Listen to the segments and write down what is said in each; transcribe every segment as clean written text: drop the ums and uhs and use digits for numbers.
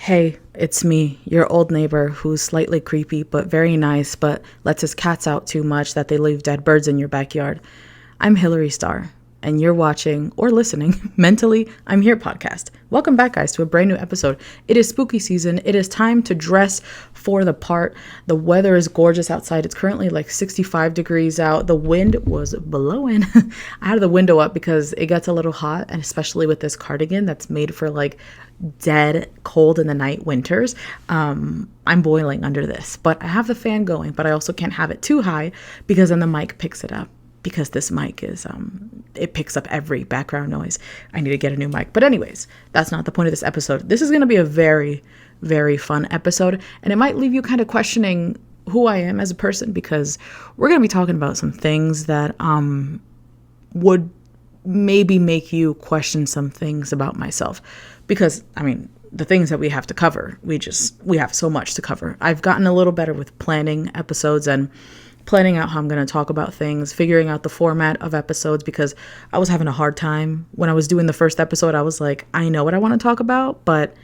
Hey, it's me, your old neighbor who's slightly creepy but very nice, but lets his cats out too much that they leave dead birds in your backyard. I'm Hillary Starr, and you're watching or listening Mentally I'm Here podcast. Welcome back, guys, to a brand new episode. It is spooky season. It is time to dress for the part. The weather is gorgeous outside. It's currently like 65 degrees out. The wind was blowing. I had the window up because it gets a little hot, and especially with this cardigan that's made for like dead cold in the night winters. I'm boiling under this, but I have the fan going, but I also can't have it too high because then the mic picks it up, because this mic is it picks up every background noise. I need to get a new mic, but anyways, that's not the point of this episode. This is going to be a very, very fun episode, and it might leave you kind of questioning who I am as a person, because we're going to be talking about some things that would maybe make you question some things about myself. Because, I mean, the things that we have to cover, we have so much to cover. I've gotten a little better with planning episodes and planning out how I'm going to talk about things, figuring out the format of episodes, because I was having a hard time. When I was doing the first episode, I was like, I know what I want to talk about, but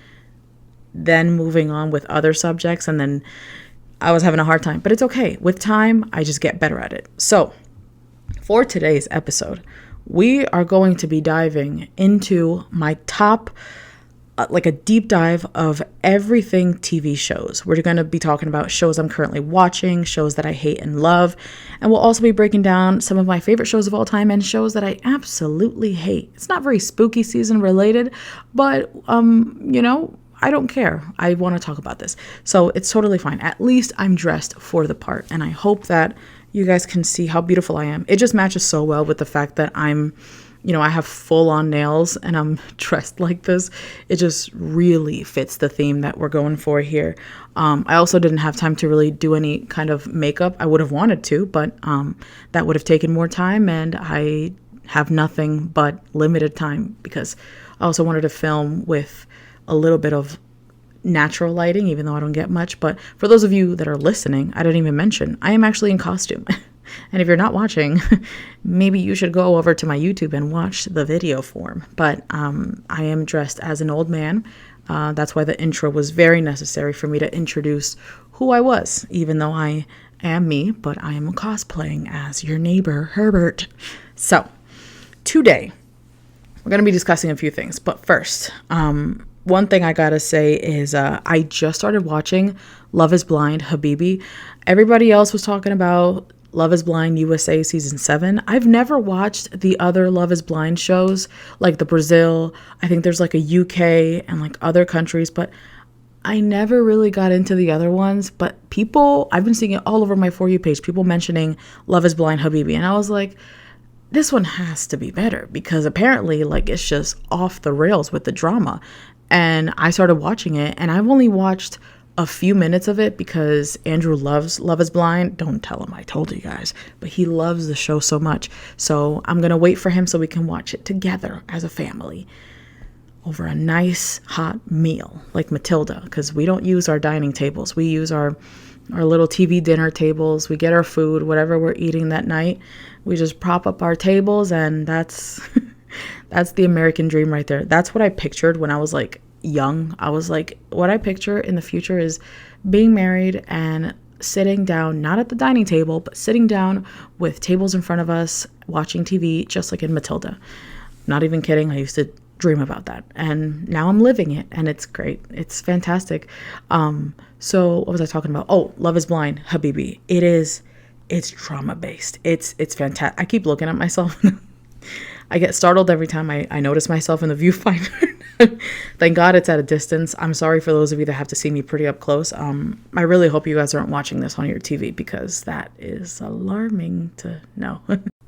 then moving on with other subjects, and then I was having a hard time. But it's okay. With time, I just get better at it. So, for today's episode, we are going to be diving into my top like a deep dive of everything TV shows. We're going to be talking about shows I'm currently watching, shows that I hate and love, and we'll also be breaking down some of my favorite shows of all time and shows that I absolutely hate. It's not very spooky season related, but I don't care. I want to talk about this. So it's totally fine. At least I'm dressed for the part, and I hope that you guys can see how beautiful I am. It just matches so well with the fact that I have full on nails and I'm dressed like this. It just really fits the theme that we're going for here. I also didn't have time to really do any kind of makeup. I would have wanted to, but that would have taken more time, and I have nothing but limited time because I also wanted to film with a little bit of natural lighting, even though I don't get much. But for those of you that are listening, I didn't even mention, I am actually in costume. And if you're not watching, maybe you should go over to my YouTube and watch the video form. But I am dressed as an old man. That's why the intro was very necessary for me to introduce who I was, even though I am me, but I am cosplaying as your neighbor, Herbert. So today, we're going to be discussing a few things. But first, one thing I gotta say is I just started watching Love is Blind, Habibi. Everybody else was talking about Love is Blind USA season 7. I've never watched the other Love is Blind shows, like the Brazil. I think there's like a UK and like other countries, but I never really got into the other ones. But I've been seeing it all over my For You page, people mentioning Love is Blind, Habibi. And I was like, this one has to be better, because apparently like it's just off the rails with the drama. And I started watching it, and I've only watched a few minutes of it because Andrew loves Love is Blind. Don't tell him I told you guys, but he loves the show so much. So I'm going to wait for him so we can watch it together as a family over a nice hot meal like Matilda, because we don't use our dining tables. We use our little TV dinner tables. We get our food, whatever we're eating that night. We just prop up our tables, and that's that's the American dream right there. That's what I pictured when I was like young. I was like, what I picture in the future is being married and sitting down, not at the dining table, but sitting down with tables in front of us, watching TV, just like in Matilda. Not even kidding. I used to dream about that, and now I'm living it, and it's great. It's fantastic. So what was I talking about? Oh, Love is Blind, Habibi. It's trauma based. It's fantastic. I keep looking at myself. I get startled every time I notice myself in the viewfinder. Thank God it's at a distance. I'm sorry for those of you that have to see me pretty up close. I really hope you guys aren't watching this on your TV, because that is alarming to know.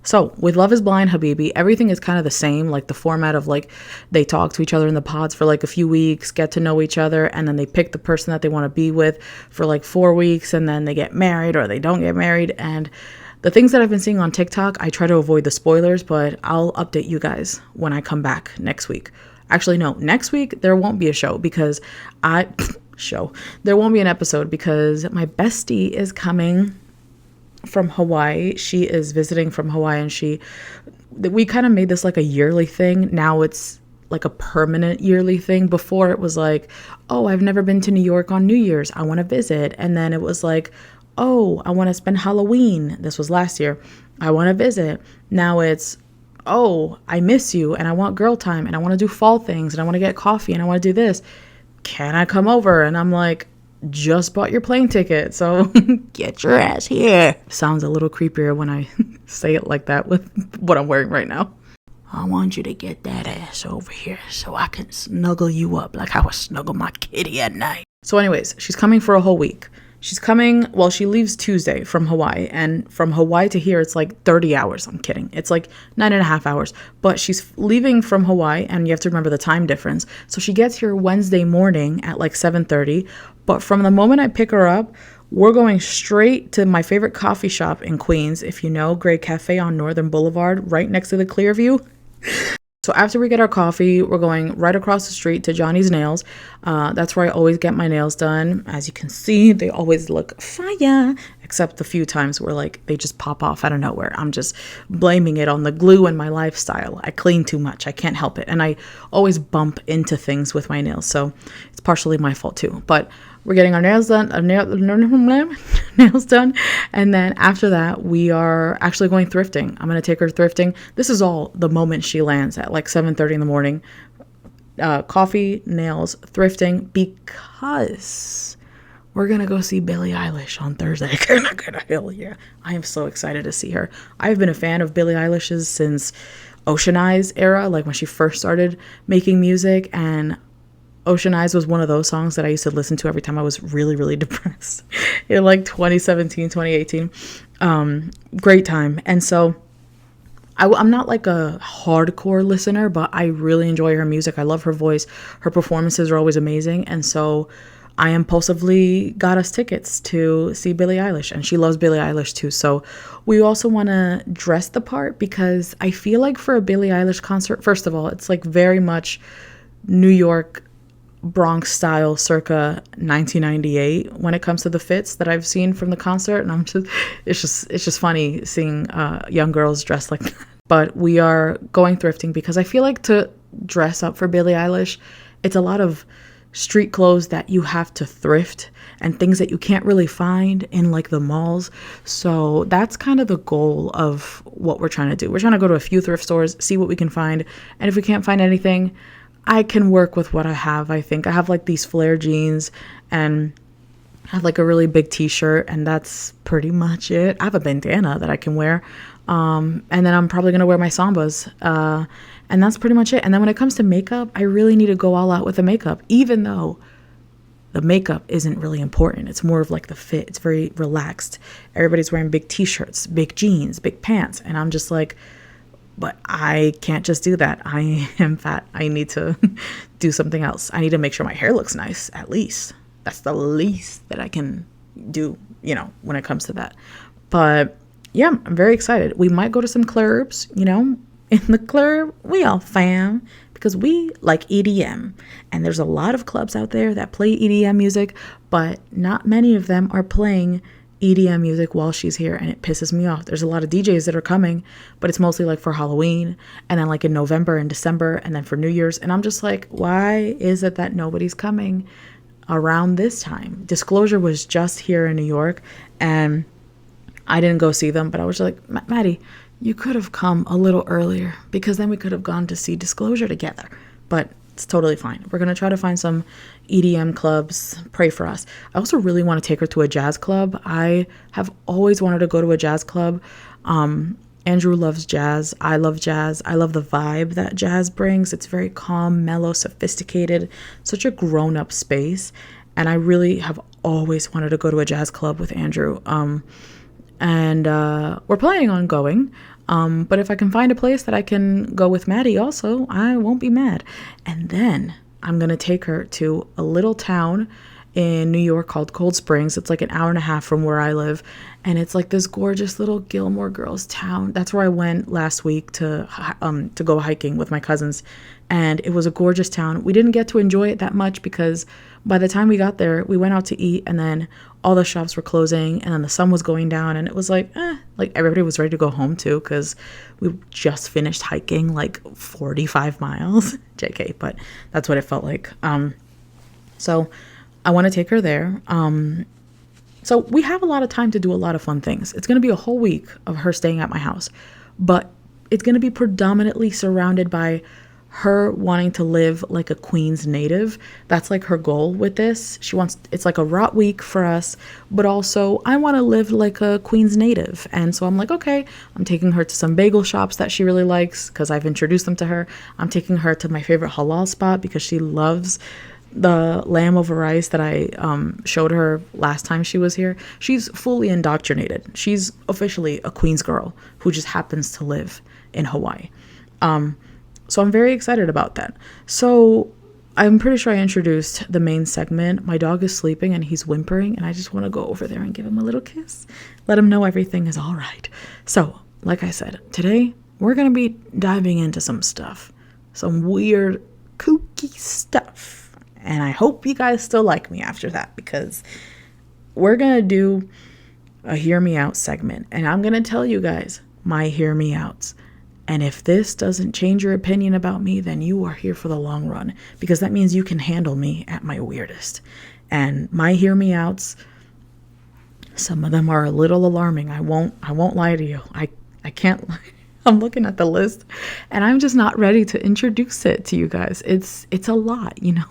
So with Love is Blind, Habibi, everything is kind of the same. Like the format of like they talk to each other in the pods for like a few weeks, get to know each other, and then they pick the person that they want to be with for like 4 weeks, and then they get married or they don't get married. And the things that I've been seeing on TikTok, I try to avoid the spoilers, but I'll update you guys when I come back next week. Actually, no, next week there won't be a show because there won't be an episode because my bestie is coming from Hawaii. She is visiting from Hawaii, and we kind of made this like a yearly thing. Now it's like a permanent yearly thing. Before it was like, oh, I've never been to New York on New Year's, I want to visit. And then it was like, oh, I want to spend Halloween. This was last year. I want to visit. Now it's, oh, I miss you and I want girl time and I want to do fall things and I want to get coffee and I want to do this. Can I come over? And I'm like, just bought your plane ticket, so get your ass here. Sounds a little creepier when I say it like that with what I'm wearing right now. I want you to get that ass over here so I can snuggle you up like I would snuggle my kitty at night. So anyways, she's coming for a whole week. She's coming, well, she leaves Tuesday from Hawaii, and from Hawaii to here, it's like 30 hours. I'm kidding. It's like 9.5 hours, but she's leaving from Hawaii, and you have to remember the time difference. So she gets here Wednesday morning at like 7:30, but from the moment I pick her up, we're going straight to my favorite coffee shop in Queens, if you know, Grey Cafe on Northern Boulevard, right next to the Clearview. So after we get our coffee, we're going right across the street to Johnny's Nails. That's where I always get my nails done. As you can see, they always look fire, except the few times where like they just pop off out of nowhere. I'm just blaming it on the glue and my lifestyle. I clean too much. I can't help it. And I always bump into things with my nails. So it's partially my fault too. But we're getting our nails done, nails done. And then after that, we are actually going thrifting. I'm going to take her thrifting. This is all the moment she lands at like 7:30 in the morning. Coffee, nails, thrifting, because we're going to go see Billie Eilish on Thursday. Hell yeah. I am so excited to see her. I've been a fan of Billie Eilish's since Ocean Eyes era, like when she first started making music, and Ocean Eyes was one of those songs that I used to listen to every time I was really, really depressed in like 2017, 2018. Great time. And so I'm not like a hardcore listener, but I really enjoy her music. I love her voice. Her performances are always amazing. And so I impulsively got us tickets to see Billie Eilish, and she loves Billie Eilish too. So we also want to dress the part, because I feel like for a Billie Eilish concert, first of all, it's like very much New York Bronx style circa 1998 when it comes to the fits that I've seen from the concert. And it's just funny seeing young girls dressed like that. But we are going thrifting because I feel like to dress up for Billie Eilish, it's a lot of street clothes that you have to thrift and things that you can't really find in like the malls. So that's kind of the goal of what we're trying to do. We're trying to go to a few thrift stores, see what we can find. And if we can't find anything, I can work with what I have. I think I have like these flare jeans and I have like a really big t-shirt, and that's pretty much it. I have a bandana that I can wear. And then I'm probably going to wear my Sambas. And that's pretty much it. And then when it comes to makeup, I really need to go all out with the makeup, even though the makeup isn't really important. It's more of like the fit. It's very relaxed. Everybody's wearing big t-shirts, big jeans, big pants. And I'm just like, but I can't just do that. I am fat. I need to do something else. I need to make sure my hair looks nice, at least. That's the least that I can do, you know, when it comes to that. But yeah, I'm very excited. We might go to some clubs, you know. In the club, we all fam, because we like EDM. And there's a lot of clubs out there that play EDM music, but not many of them are playing EDM music while she's here, and it pisses me off. There's a lot of DJs that are coming, but it's mostly like for Halloween, and then like in November and December, and then for New Year's. And I'm just like, why is it that nobody's coming around this time? Disclosure was just here in New York, and I didn't go see them, but I was like, Maddie, you could have come a little earlier, because then we could have gone to see Disclosure together. But it's totally fine. We're going to try to find some EDM clubs. Pray for us. I also really want to take her to a jazz club. I have always wanted to go to a jazz club. Andrew loves jazz. I love jazz. I love the vibe that jazz brings. It's very calm, mellow, sophisticated, such a grown-up space. And I really have always wanted to go to a jazz club with Andrew. And we're planning on going. But if I can find a place that I can go with Maddie also, I won't be mad. And then I'm going to take her to a little town in New York called Cold Springs. It's like an hour and a half from where I live. And it's like this gorgeous little Gilmore Girls town. That's where I went last week to go hiking with my cousins. And it was a gorgeous town. We didn't get to enjoy it that much because by the time we got there, we went out to eat and then all the shops were closing and then the sun was going down and it was like everybody was ready to go home too because we just finished hiking like 45 miles. JK, but that's what it felt like. So I want to take her there. So we have a lot of time to do a lot of fun things. It's going to be a whole week of her staying at my house, but it's going to be predominantly surrounded by her wanting to live like a Queens native. That's like her goal with this. It's like a rot week for us, but also I want to live like a Queens native. And so I'm like, okay, I'm taking her to some bagel shops that she really likes because I've introduced them to her. I'm taking her to my favorite halal spot because she loves the lamb over rice that I showed her last time she was here. She's fully indoctrinated. She's officially a Queens girl who just happens to live in Hawaii. So I'm very excited about that. So I'm pretty sure I introduced the main segment. My dog is sleeping and he's whimpering and I just want to go over there and give him a little kiss. Let him know everything is all right. So, like I said, today we're going to be diving into some stuff. Some weird, kooky stuff. And I hope you guys still like me after that because we're going to do a Hear Me Out segment. And I'm going to tell you guys my Hear Me Outs. And if this doesn't change your opinion about me, then you are here for the long run because that means you can handle me at my weirdest. And my Hear Me Outs, some of them are a little alarming. I won't lie to you. I can't lie. I'm looking at the list and I'm just not ready to introduce it to you guys. It's a lot, you know.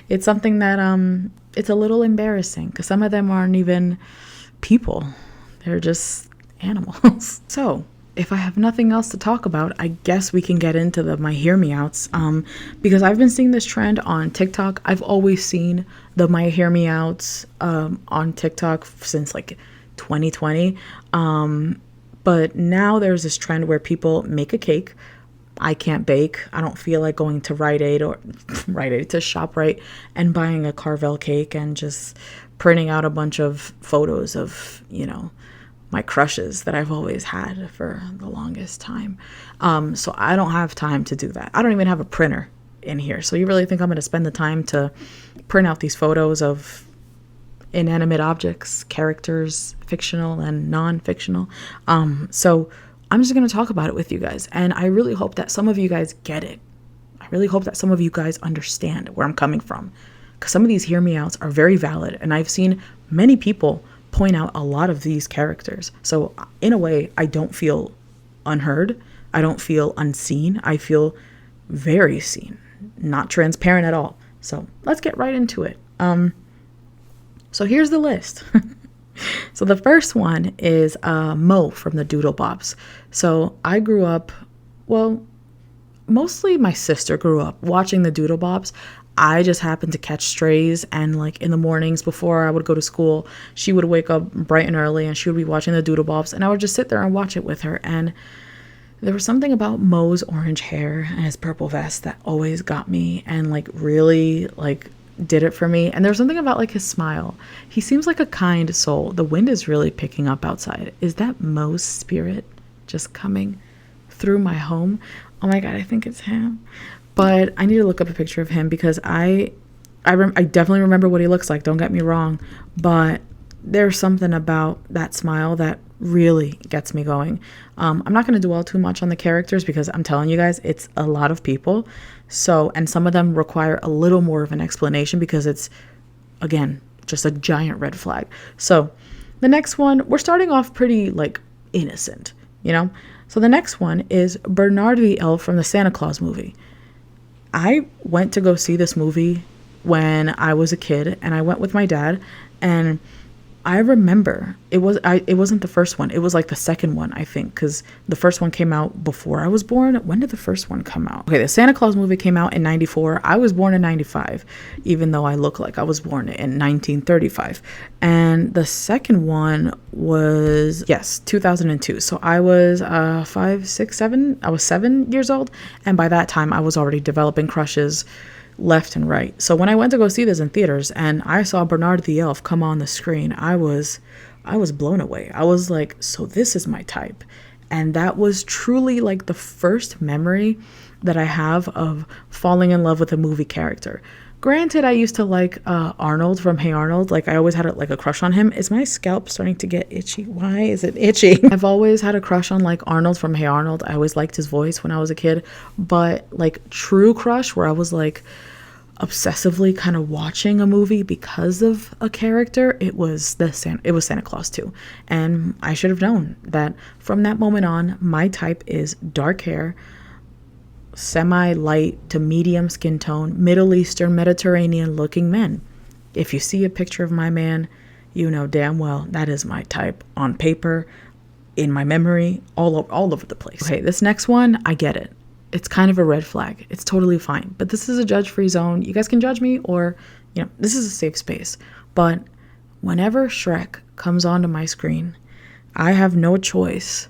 It's something that it's a little embarrassing because some of them aren't even people. They're just animals. So if I have nothing else to talk about, I guess we can get into my Hear Me Outs because I've been seeing this trend on TikTok. I've always seen the my Hear Me Outs on TikTok since like 2020. But now there's this trend where people make a cake. I can't bake. I don't feel like going to Rite Aid to ShopRite and buying a Carvel cake and just printing out a bunch of photos of, you know, my crushes that I've always had for the longest time. So I don't have time to do that. I don't even have a printer in here. So you really think I'm going to spend the time to print out these photos of inanimate objects, characters, fictional and non-fictional? So I'm just going to talk about it with you guys. And I really hope that some of you guys get it. I really hope that some of you guys understand where I'm coming from. Because some of these Hear Me Outs are very valid. And I've seen many people point out a lot of these characters. So in a way, I don't feel unheard. I don't feel unseen. I feel very seen, not transparent at all. So let's get right into it. So here's the list. So the first one is Mo from the Doodle Bops. So I grew up, well, mostly my sister grew up watching the Doodle Bops. I just happened to catch strays, and like in the mornings before I would go to school, she would wake up bright and early and she would be watching the Doodle Bops, and I would just sit there and watch it with her. And there was something about Mo's orange hair and his purple vest that always got me and like really like did it for me. And there's something about like his smile. He seems like a kind soul. The wind is really picking up outside. Is that Mo's spirit just coming through my home? Oh my God, I think it's him. But I need to look up a picture of him because I definitely remember what he looks like. Don't get me wrong. But there's something about that smile that really gets me going. I'm not going to dwell too much on the characters because I'm telling you guys, it's a lot of people. So, and some of them require a little more of an explanation because it's, again, just a giant red flag. So the next one, we're starting off pretty like innocent, you know? So the next one is Bernard the Elf from the Santa Claus movie. I went to go see this movie when I was a kid, and I went with my dad, and I remember it wasn't the first one. It was like the second one, I think, because the first one came out before I was born. When did the first one come out? Okay, the Santa Claus movie came out in 94. I was born in 95, even though I look like I was born in 1935. And the second one was, yes, 2002. So I was 5, 6, 7. I was 7 years old. And by that time, I was already developing crushes left and right. So when I went to go see this in theaters and I saw Bernard the Elf come on the screen, I was blown away. I was like, so this is my type. And that was truly like the first memory that I have of falling in love with a movie character. Granted, I used to like Arnold from Hey Arnold. Like I always had like a crush on him. Is my scalp starting to get itchy? Why is it itchy? I've always had a crush on like Arnold from Hey Arnold. I always liked his voice when I was a kid. But like true crush where I was like obsessively kind of watching a movie because of a character, it was Santa Claus 2. And I should have known that from that moment on. My type is dark hair, semi-light to medium skin tone, Middle Eastern, Mediterranean looking men. If you see a picture of my man, you know damn well that is my type on paper, in my memory, all over the place. Okay, this next one, I get it. It's kind of a red flag. It's totally fine. But this is a judge-free zone. You guys can judge me or, this is a safe space. But whenever Shrek comes onto my screen, I have no choice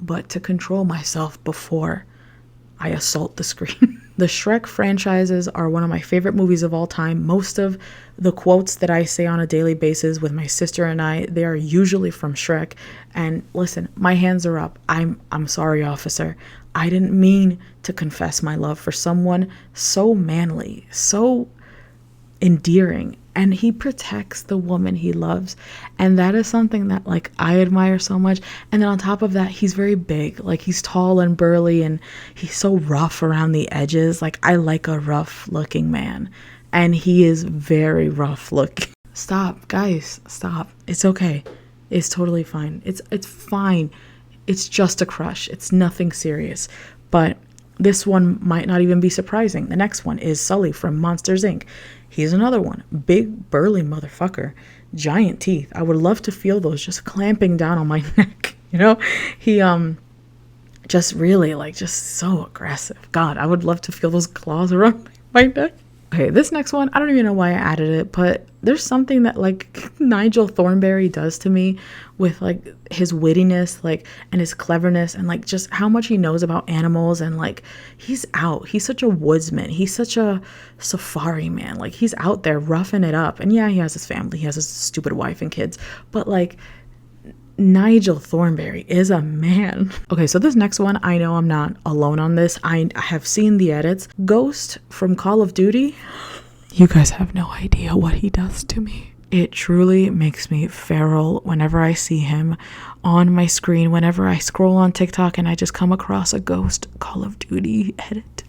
but to control myself before I assault the screen. The Shrek franchises are one of my favorite movies of all time. Most of the quotes that I say on a daily basis with my sister and I, they are usually from Shrek. And listen, my hands are up. I'm sorry, officer. I didn't mean to confess my love for someone so manly, so endearing, and he protects the woman he loves. And that is something that like I admire so much. And then on top of that, he's very big. Like he's tall and burly and he's so rough around the edges. Like I like a rough looking man, and he is very rough looking. Stop, guys, stop. It's okay. It's totally fine. It's fine. It's just a crush. It's nothing serious. But this one might not even be surprising. The next one is Sully from Monsters, Inc. He's another one. Big, burly motherfucker. Giant teeth. I would love to feel those just clamping down on my neck. He just really just so aggressive. God, I would love to feel those claws around my neck. Okay, this next one, I don't even know why I added it, but there's something that like Nigel Thornberry does to me with like his wittiness, and his cleverness, and like just how much he knows about animals, and like he's such a woodsman. He's such a safari man. Like he's out there roughing it up. And yeah, he has his family, he has his stupid wife and kids, but like Nigel Thornberry is a man. Okay, so this next one, I know I'm not alone on this. I have seen the edits. Ghost from Call of Duty. You guys have no idea what he does to me. It truly makes me feral whenever I see him on my screen, whenever I scroll on TikTok and I just come across a Ghost Call of Duty edit.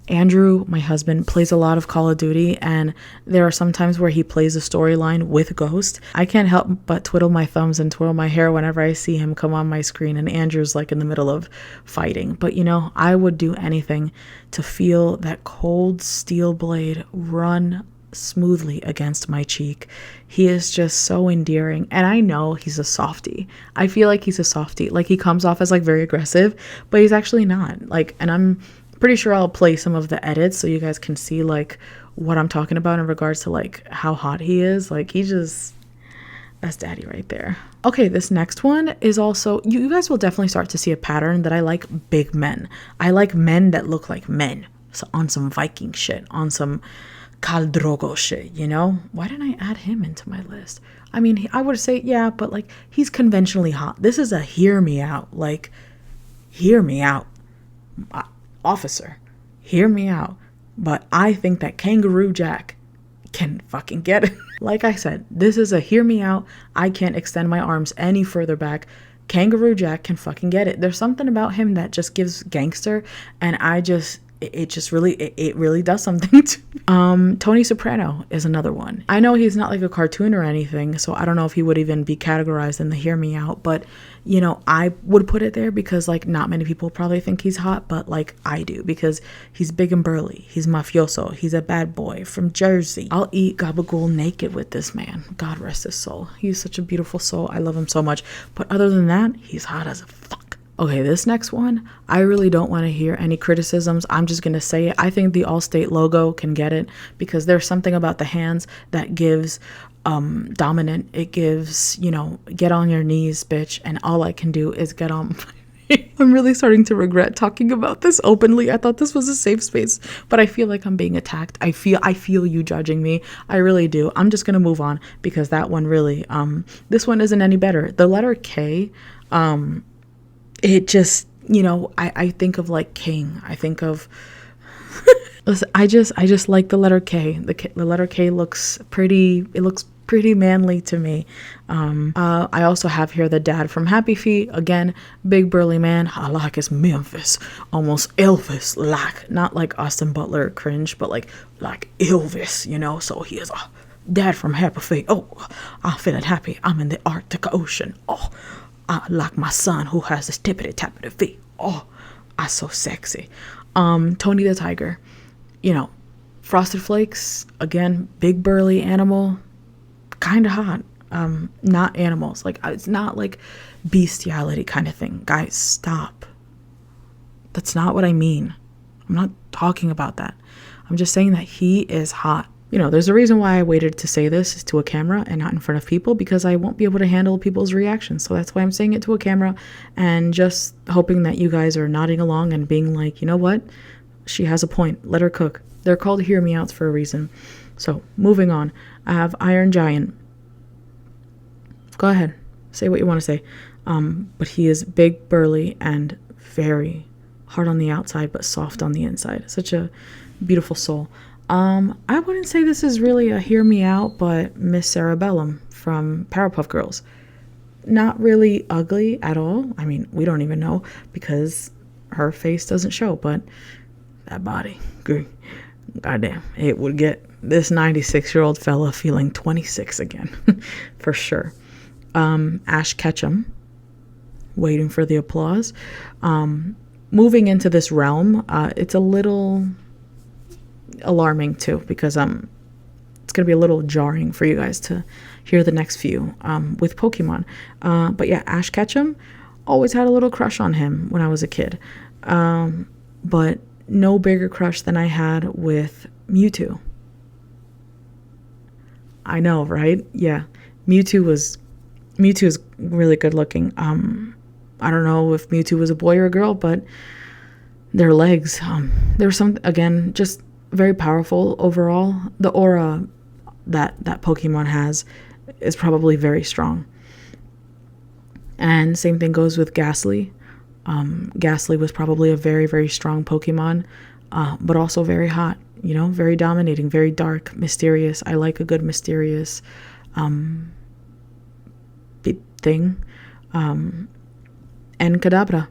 Andrew, my husband, plays a lot of Call of Duty, and there are some times where he plays a storyline with Ghost. I can't help but twiddle my thumbs and twirl my hair whenever I see him come on my screen and Andrew's like in the middle of fighting. But I would do anything to feel that cold steel blade run smoothly against my cheek. He is just so endearing, and I know he's a softie. I feel like he's a softie. Like he comes off as like very aggressive, but he's actually not. And I'm pretty sure I'll play some of the edits so you guys can see like what I'm talking about in regards to like how hot he is. Like that's daddy right there. Okay, this next one is also, you guys will definitely start to see a pattern that I like big men. I like men that look like men. So on some Viking shit, on some Khal Drogo shit, Why didn't I add him into my list? I mean, I would say, yeah, but like he's conventionally hot. This is a hear me out. Like, hear me out. Officer, hear me out, but I think that Kangaroo Jack can fucking get it. Like I said, this is a hear me out. I can't extend my arms any further back. Kangaroo Jack can fucking get it. There's something about him that just gives gangster, and it really does something to me. Tony Soprano is another one. I know he's not like a cartoon or anything, so I don't know if he would even be categorized in the hear me out, but I would put it there because like not many people probably think he's hot, but like I do, because he's big and burly, he's mafioso, he's a bad boy from Jersey. I'll eat gabagool naked with this man. God rest his soul. He's such a beautiful soul. I love him so much. But other than that, he's hot as a fuck. Okay, this next one, I really don't want to hear any criticisms. I'm just going to say it. I think the Allstate logo can get it because there's something about the hands that gives dominant. It gives, get on your knees, bitch. And all I can do is get on my I'm really starting to regret talking about this openly. I thought this was a safe space, but I feel like I'm being attacked. I feel you judging me. I really do. I'm just gonna move on because that one really this one isn't any better. The letter K, it just, I think of like king. I think of listen, I just like the letter K. The letter K looks pretty. It looks pretty manly to me. I also have here the dad from Happy Feet. Again, big burly man. I like his Memphis, almost Elvis like, not like Austin Butler cringe, but like Elvis. So he is a dad from Happy Feet. Oh, I'm feeling happy. I'm in the Arctic Ocean. Oh, I like my son who has this tippity tappity feet. Oh, I so sexy. Tony the Tiger. Frosted Flakes, again, big burly animal, kind of hot. Not animals. Like, it's not like bestiality kind of thing. Guys, stop. That's not what I mean. I'm not talking about that. I'm just saying that he is hot. There's a reason why I waited to say this to a camera and not in front of people, because I won't be able to handle people's reactions. So that's why I'm saying it to a camera and just hoping that you guys are nodding along and being like, you know what? She has a point. Let her cook. They're called hear me outs for a reason. So moving on, I have Iron Giant. Go ahead. Say what you want to say. But he is big, burly, and very hard on the outside, but soft on the inside. Such a beautiful soul. I wouldn't say this is really a hear me out, but Miss Cerebellum from Powerpuff Girls. Not really ugly at all. I mean, we don't even know because her face doesn't show, but that body, goddamn, it would get this 96-year-old fella feeling 26 again, for sure. Ash Ketchum, waiting for the applause. Moving into this realm, it's a little alarming too, because it's going to be a little jarring for you guys to hear the next few with Pokemon. But yeah, Ash Ketchum, always had a little crush on him when I was a kid. But no bigger crush than I had with Mewtwo. I know, right? Yeah. Mewtwo is really good looking. I don't know if Mewtwo was a boy or a girl, but their legs, there was some, again, just very powerful overall. The aura that Pokemon has is probably very strong. And same thing goes with Ghastly. Ghastly was probably a very, very strong Pokemon, but also very hot, very dominating, very dark, mysterious. I like a good mysterious thing. And Kadabra,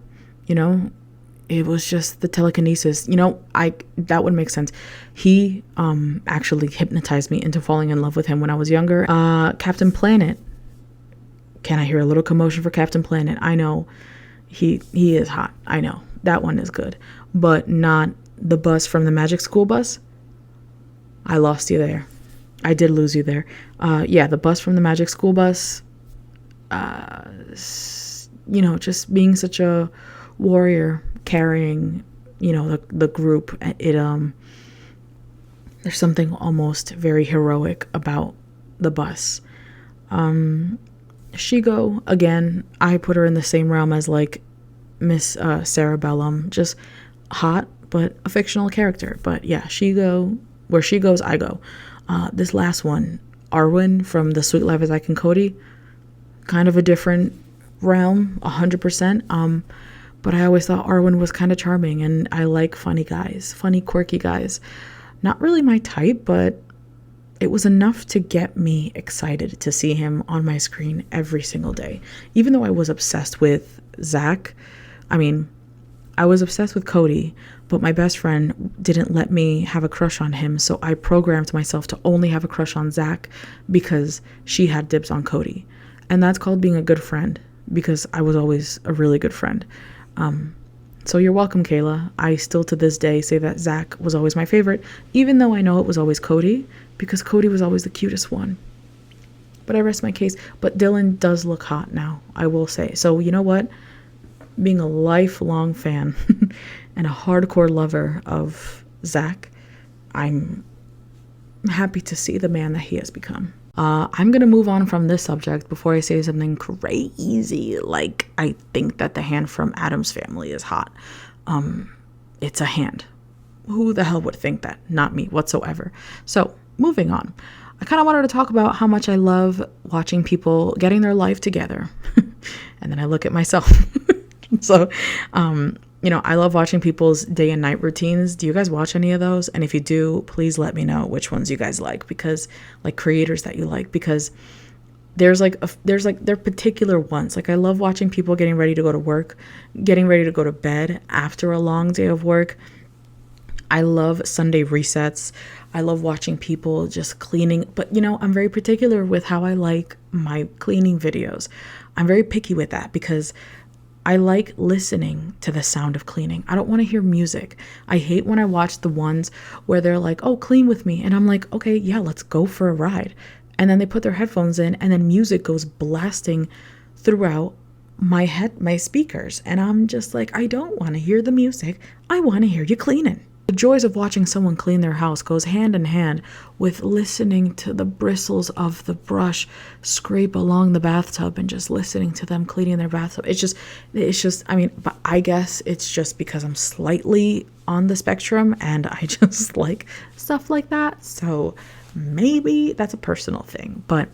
it was just the telekinesis. That would make sense. He actually hypnotized me into falling in love with him when I was younger. Captain Planet. Can I hear a little commotion for Captain Planet? I know he is hot. I know that one is good, but not the bus from the Magic School Bus. I lost you there. I did lose you there. Yeah, the bus from the Magic School Bus. Just being such a warrior, carrying, the group. There's something almost very heroic about the bus. Shigo, again, I put her in the same realm as like Miss Cerebellum, just hot, but a fictional character. But yeah, Shigo, where she goes, I go. This last one, Arwen from The Sweet Life of Zack and Cody, kind of a different realm, 100%. But I always thought Arwen was kind of charming, and I like funny guys, funny, quirky guys. Not really my type, but it was enough to get me excited to see him on my screen every single day. Even though I was obsessed with Zack, I was obsessed with Cody, but my best friend didn't let me have a crush on him, so I programmed myself to only have a crush on Zack because she had dibs on Cody. And that's called being a good friend, because I was always a really good friend. So you're welcome, Kayla. I still to this day say that Zack was always my favorite, even though I know it was always Cody, because Cody was always the cutest one. But I rest my case. But Dylan does look hot now, I will say. So you know what? Being a lifelong fan and a hardcore lover of Zack, I'm happy to see the man that he has become. I'm going to move on from this subject before I say something crazy, like I think that the hand from Adam's family is hot. It's a hand. Who the hell would think that? Not me whatsoever. So, moving on. I kind of wanted to talk about how much I love watching people getting their life together. And then I look at myself. So, I love watching people's day and night routines. Do you guys watch any of those? And if you do, please let me know which ones you guys like, because like creators that you like, because there's their particular ones. Like I love watching people getting ready to go to work, getting ready to go to bed after a long day of work. I love Sunday resets. I love watching people just cleaning, but I'm very particular with how I like my cleaning videos. I'm very picky with that because I like listening to the sound of cleaning. I don't want to hear music. I hate when I watch the ones where they're like, oh, clean with me. And I'm like, okay, yeah, let's go for a ride. And then they put their headphones in and then music goes blasting throughout my speakers. And I'm just like, I don't want to hear the music. I want to hear you cleaning. The joys of watching someone clean their house goes hand in hand with listening to the bristles of the brush scrape along the bathtub and just listening to them cleaning their bathtub. It's just, but I guess it's just because I'm slightly on the spectrum and I just like stuff like that. So maybe that's a personal thing, but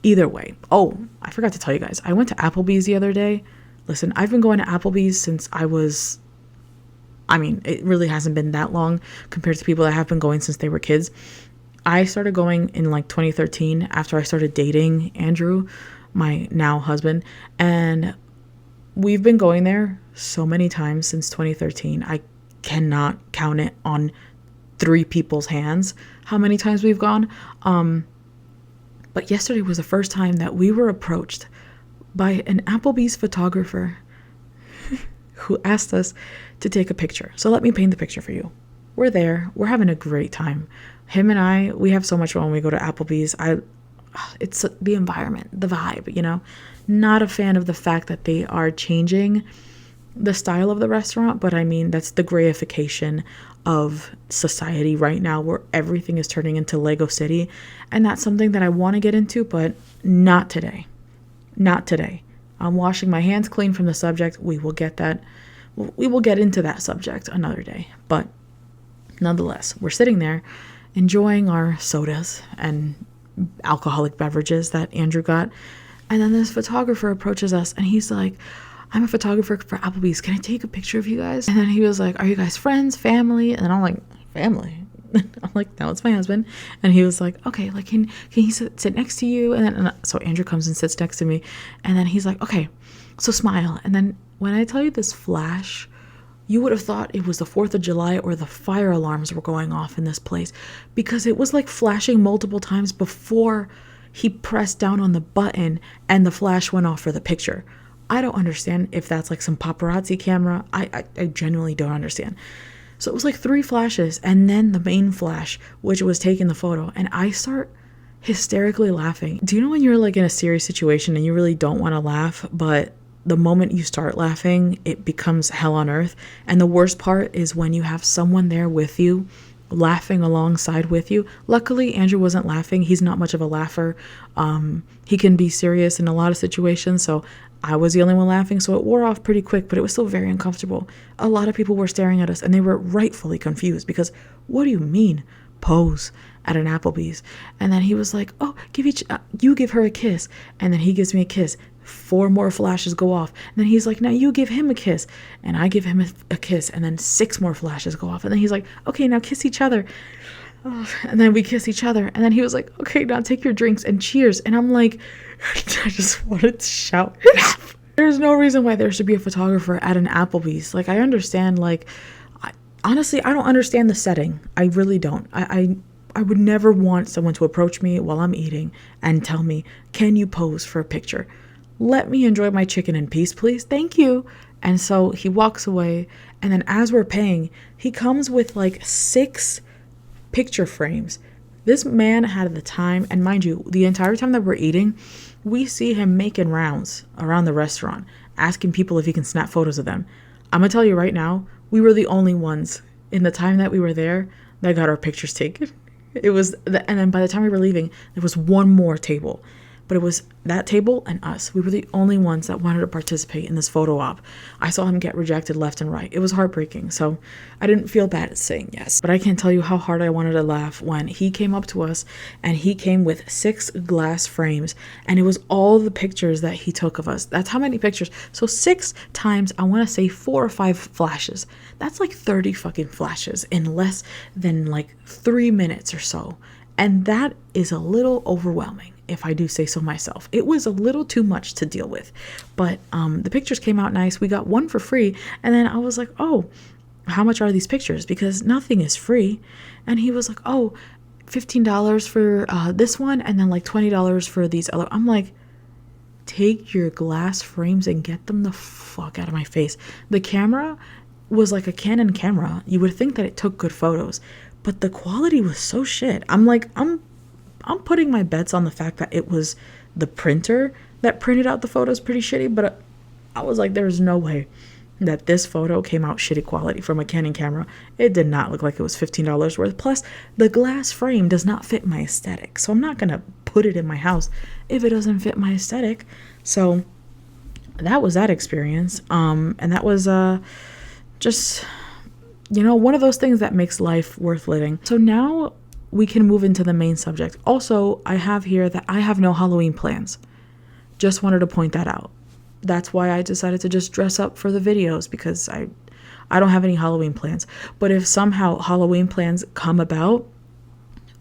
either way. Oh, I forgot to tell you guys, I went to Applebee's the other day. Listen, I've been going to Applebee's since it really hasn't been that long compared to people that have been going since they were kids. I started going in like 2013 after I started dating Andrew, my now husband. And we've been going there so many times since 2013. I cannot count it on 3 people's hands how many times we've gone. But yesterday was the first time that we were approached by an Applebee's photographer who asked us to take a picture. So let me paint the picture for you. We're there. We're having a great time. Him and I, we have so much fun when we go to Applebee's. It's the environment, the vibe, Not a fan of the fact that they are changing the style of the restaurant, but that's the grayification of society right now where everything is turning into Lego City. And that's something that I want to get into, but not today. Not today. I'm washing my hands clean from the subject. We will get into that subject another day. But nonetheless, we're sitting there enjoying our sodas and alcoholic beverages that Andrew got. And then this photographer approaches us and he's like, I'm a photographer for Applebee's. Can I take a picture of you guys? And then he was like, are you guys friends, family? And I'm like, family? I'm like, no, it's my husband. And he was like, okay, like, can he sit next to you? And then, so Andrew comes and sits next to me. And then he's like, okay, so smile. And then when I tell you this flash, you would have thought it was the 4th of July or the fire alarms were going off in this place, because it was like flashing multiple times before he pressed down on the button and the flash went off for the picture. I don't understand if that's like some paparazzi camera. I genuinely don't understand. So it was like 3 flashes and then the main flash, which was taking the photo. And I start hysterically laughing. Do you know when you're like in a serious situation and you really don't want to laugh, but the moment you start laughing, it becomes hell on earth? And the worst part is when you have someone there with you, laughing alongside with you. Luckily, Andrew wasn't laughing. He's not much of a laugher. He can be serious in a lot of situations. So I was the only one laughing, so it wore off pretty quick, but it was still very uncomfortable. A lot of people were staring at us and they were rightfully confused because what do you mean pose at an Applebee's? And then he was like, oh, you give her a kiss. And then he gives me a kiss. 4 more flashes go off. And then he's like, now you give him a kiss. And I give him a kiss. And then 6 more flashes go off. And then he's like, okay, now kiss each other. And then we kiss each other. And then he was like, okay, now take your drinks and cheers. And I'm like, I just wanted to shout. There's no reason why there should be a photographer at an Applebee's. Like, I understand, like, honestly, I don't understand the setting. I really don't. I would never want someone to approach me while I'm eating and tell me, can you pose for a picture? Let me enjoy my chicken in peace, please. Thank you. And so he walks away. And then as we're paying, he comes with like 6 picture frames. This man had the time, and mind you, the entire time that we're eating, we see him making rounds around the restaurant, asking people if he can snap photos of them. I'm gonna tell you right now, we were the only ones in the time that we were there that got our pictures taken. And then by the time we were leaving, there was one more table. But it was that table and us. We were the only ones that wanted to participate in this photo op. I saw him get rejected left and right. It was heartbreaking. So I didn't feel bad at saying yes. But I can't tell you how hard I wanted to laugh when he came up to us and he came with 6 glass frames. And it was all the pictures that he took of us. That's how many pictures. So 6 times, I want to say 4 or 5 flashes. That's like 30 fucking flashes in less than like 3 minutes or so. And that is a little overwhelming, if I do say so myself. It was a little too much to deal with. But the pictures came out nice. We got one for free. And then I was like, oh, how much are these pictures? Because nothing is free. And he was like, oh, $15 for this one. And then like $20 for these other. I'm like, take your glass frames and get them the fuck out of my face. The camera was like a Canon camera. You would think that it took good photos. But the quality was so shit. I'm like, I'm putting my bets on the fact that it was the printer that printed out the photos pretty shitty, but I was like, there's no way that this photo came out shitty quality from a Canon camera. It did not look like it was $15 worth. Plus, the glass frame does not fit my aesthetic, so I'm not going to put it in my house if it doesn't fit my aesthetic. So that was that experience. And that was just, one of those things that makes life worth living. So now we can move into the main subject. Also, I have here that I have no Halloween plans. Just wanted to point that out. That's why I decided to just dress up for the videos, because I don't have any Halloween plans. But if somehow Halloween plans come about,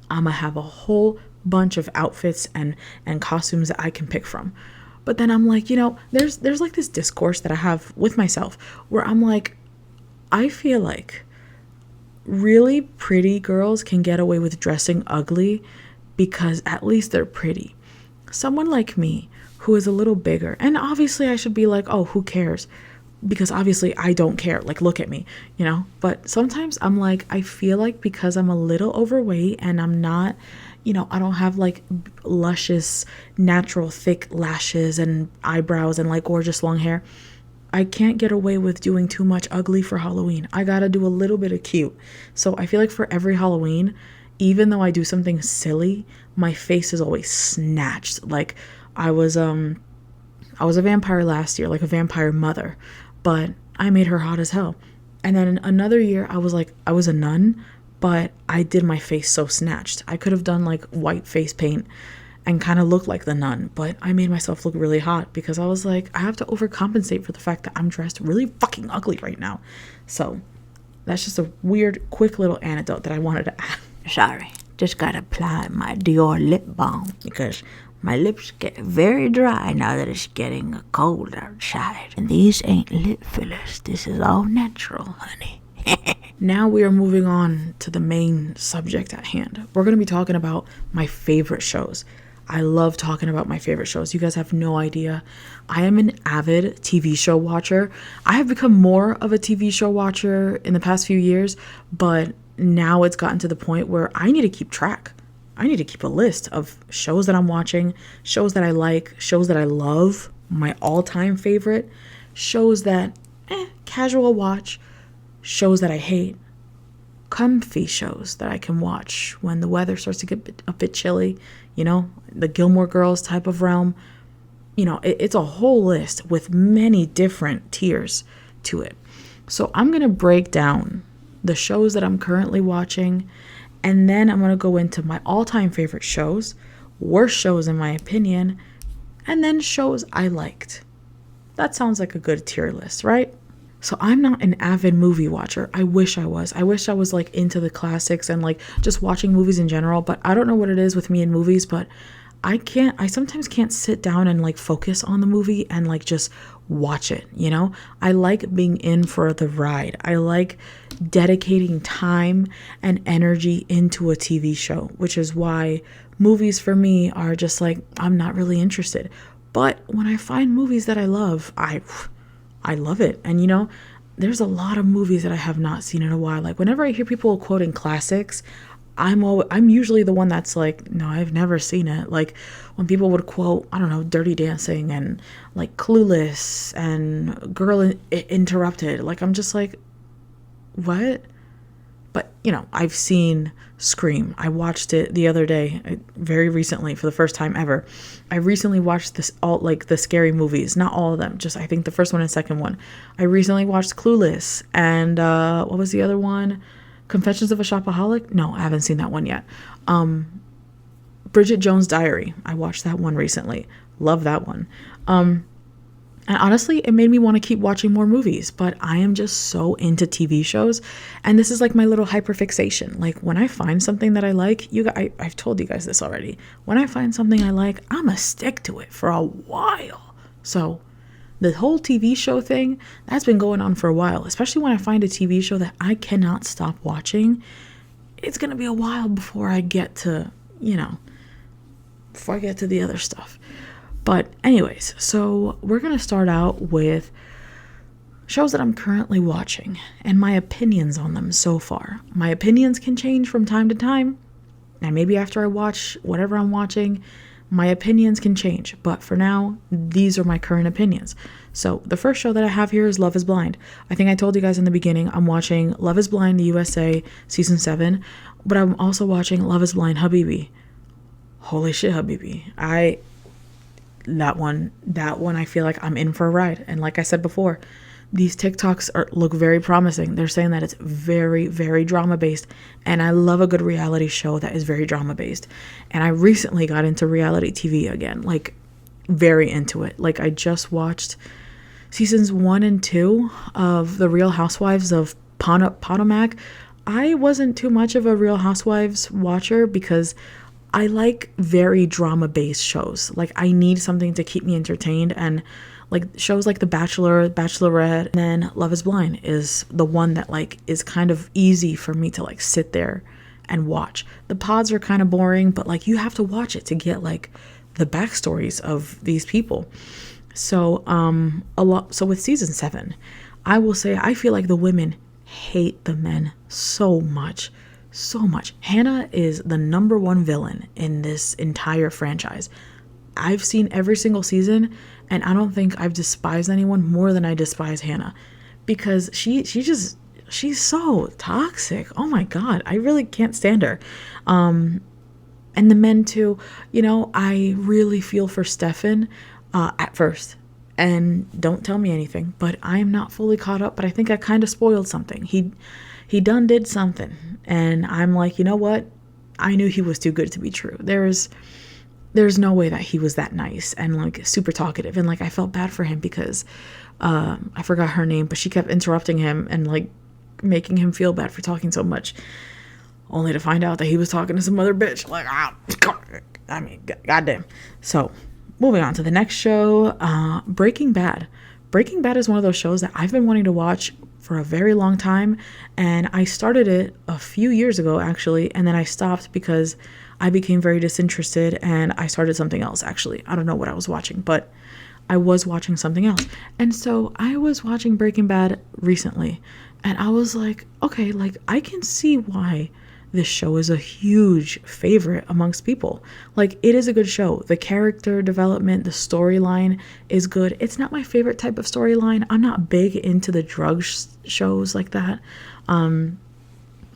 I'm gonna have a whole bunch of outfits and costumes that I can pick from. But then I'm like, there's like this discourse that I have with myself where I'm like, I feel like really pretty girls can get away with dressing ugly because at least they're pretty. Someone like me who is a little bigger, and obviously I should be like, oh, who cares? Because obviously I don't care. Like, look at me, But sometimes I'm like, I feel like because I'm a little overweight and I'm not, I don't have like luscious, natural, thick lashes and eyebrows and like gorgeous long hair, I can't get away with doing too much ugly for Halloween. I gotta do a little bit of cute. So I feel like for every Halloween, even though I do something silly, my face is always snatched. Like I was a vampire last year, like a vampire mother, but I made her hot as hell. And then another year I was a nun, but I did my face so snatched. I could have done like white face paint and kind of look like the nun, but I made myself look really hot because I was like, I have to overcompensate for the fact that I'm dressed really fucking ugly right now. So that's just a weird, quick little anecdote that I wanted to add. Sorry, just gotta apply my Dior lip balm because my lips get very dry now that it's getting cold outside. And these ain't lip fillers. This is all natural, honey. Now we are moving on to the main subject at hand. We're going to be talking about my favorite shows. I love talking about my favorite shows. You guys have no idea. I am an avid TV show watcher. I have become more of a TV show watcher in the past few years, but now it's gotten to the point where I need to keep track. I need to keep a list of shows that I'm watching, shows that I like, shows that I love, my all-time favorite, shows that, casual watch, shows that I hate, comfy shows that I can watch when the weather starts to get a bit chilly, the Gilmore Girls type of realm. It's a whole list with many different tiers to it. So I'm going to break down the shows that I'm currently watching, and then I'm going to go into my all-time favorite shows, worst shows in my opinion, and then shows I liked. That sounds like a good tier list, right? So I'm not an avid movie watcher. I wish I was. I wish I was like into the classics and like just watching movies in general, but I don't know what it is with me in movies, but I sometimes can't sit down and like focus on the movie and like just watch it, I like being in for the ride. I like dedicating time and energy into a TV show, which is why movies for me are just like, I'm not really interested. But when I find movies that I love, I love it. And there's a lot of movies that I have not seen in a while. Like whenever I hear people quoting classics, I'm usually the one that's like, no, I've never seen it. Like when people would quote, I don't know, Dirty Dancing and like Clueless and Girl Interrupted. Like I'm just like, what? But I've seen Scream. I watched it the other day, very recently, for the first time ever. I recently watched the scary movies, not all of them, just I think the first one and second one. I recently watched Clueless, and what was the other one? Confessions of a Shopaholic? No, I haven't seen that one yet. Bridget Jones' Diary. I watched that one recently. Love that one. And honestly, it made me want to keep watching more movies, but I am just so into TV shows. And this is like my little hyperfixation. Like when I find something that I like, I've told you guys this already. When I find something I like, I'm going to stick to it for a while. So the whole TV show thing, that's been going on for a while, especially when I find a TV show that I cannot stop watching. It's going to be a while before I get to, before I get to the other stuff. But anyways, so we're going to start out with shows that I'm currently watching and my opinions on them so far. My opinions can change from time to time, and maybe after I watch whatever I'm watching, my opinions can change. But for now, these are my current opinions. So the first show that I have here is Love is Blind. I think I told you guys in the beginning, I'm watching Love is Blind, the USA, season 7, but I'm also watching Love is Blind, Habibi. Holy shit, Habibi. That one, I feel like I'm in for a ride. And like I said before, these TikToks look very promising. They're saying that it's very, very drama-based. And I love a good reality show that is very drama-based. And I recently got into reality TV again, like very into it. Like I just watched seasons 1 and 2 of The Real Housewives of Potomac. I wasn't too much of a Real Housewives watcher because I like very drama-based shows. Like I need something to keep me entertained, and like shows like The Bachelor, Bachelorette, and then Love is Blind is the one that like is kind of easy for me to like sit there and watch. The pods are kind of boring, but like you have to watch it to get like the backstories of these people. So so with season 7, I will say I feel like the women hate the men so much. Hannah is the number one villain in this entire franchise. I've seen every single season, and I don't think I've despised anyone more than I despise Hannah, because she's so toxic. Oh my God, I really can't stand her. And the men too, I really feel for Stefan at first. And don't tell me anything, but I am not fully caught up, but I think I kind of spoiled something. He done did something, and I'm like, you know what? I knew he was too good to be true. There's no way that he was that nice and like super talkative, and like I felt bad for him because I forgot her name, but she kept interrupting him and like making him feel bad for talking so much, only to find out that he was talking to some other bitch. Like, I mean, goddamn. So moving on to the next show, Breaking Bad. Breaking Bad is one of those shows that I've been wanting to watch for a very long time, and I started it a few years ago actually, and then I stopped because I became very disinterested and I started something else. Actually, I don't know what I was watching, but I was watching something else. And so I was watching Breaking Bad recently, and I was like, okay, like I can see why this show is a huge favorite amongst people. Like, it is a good show. The character development, the storyline is good. It's not my favorite type of storyline. I'm not big into the drug shows like that. I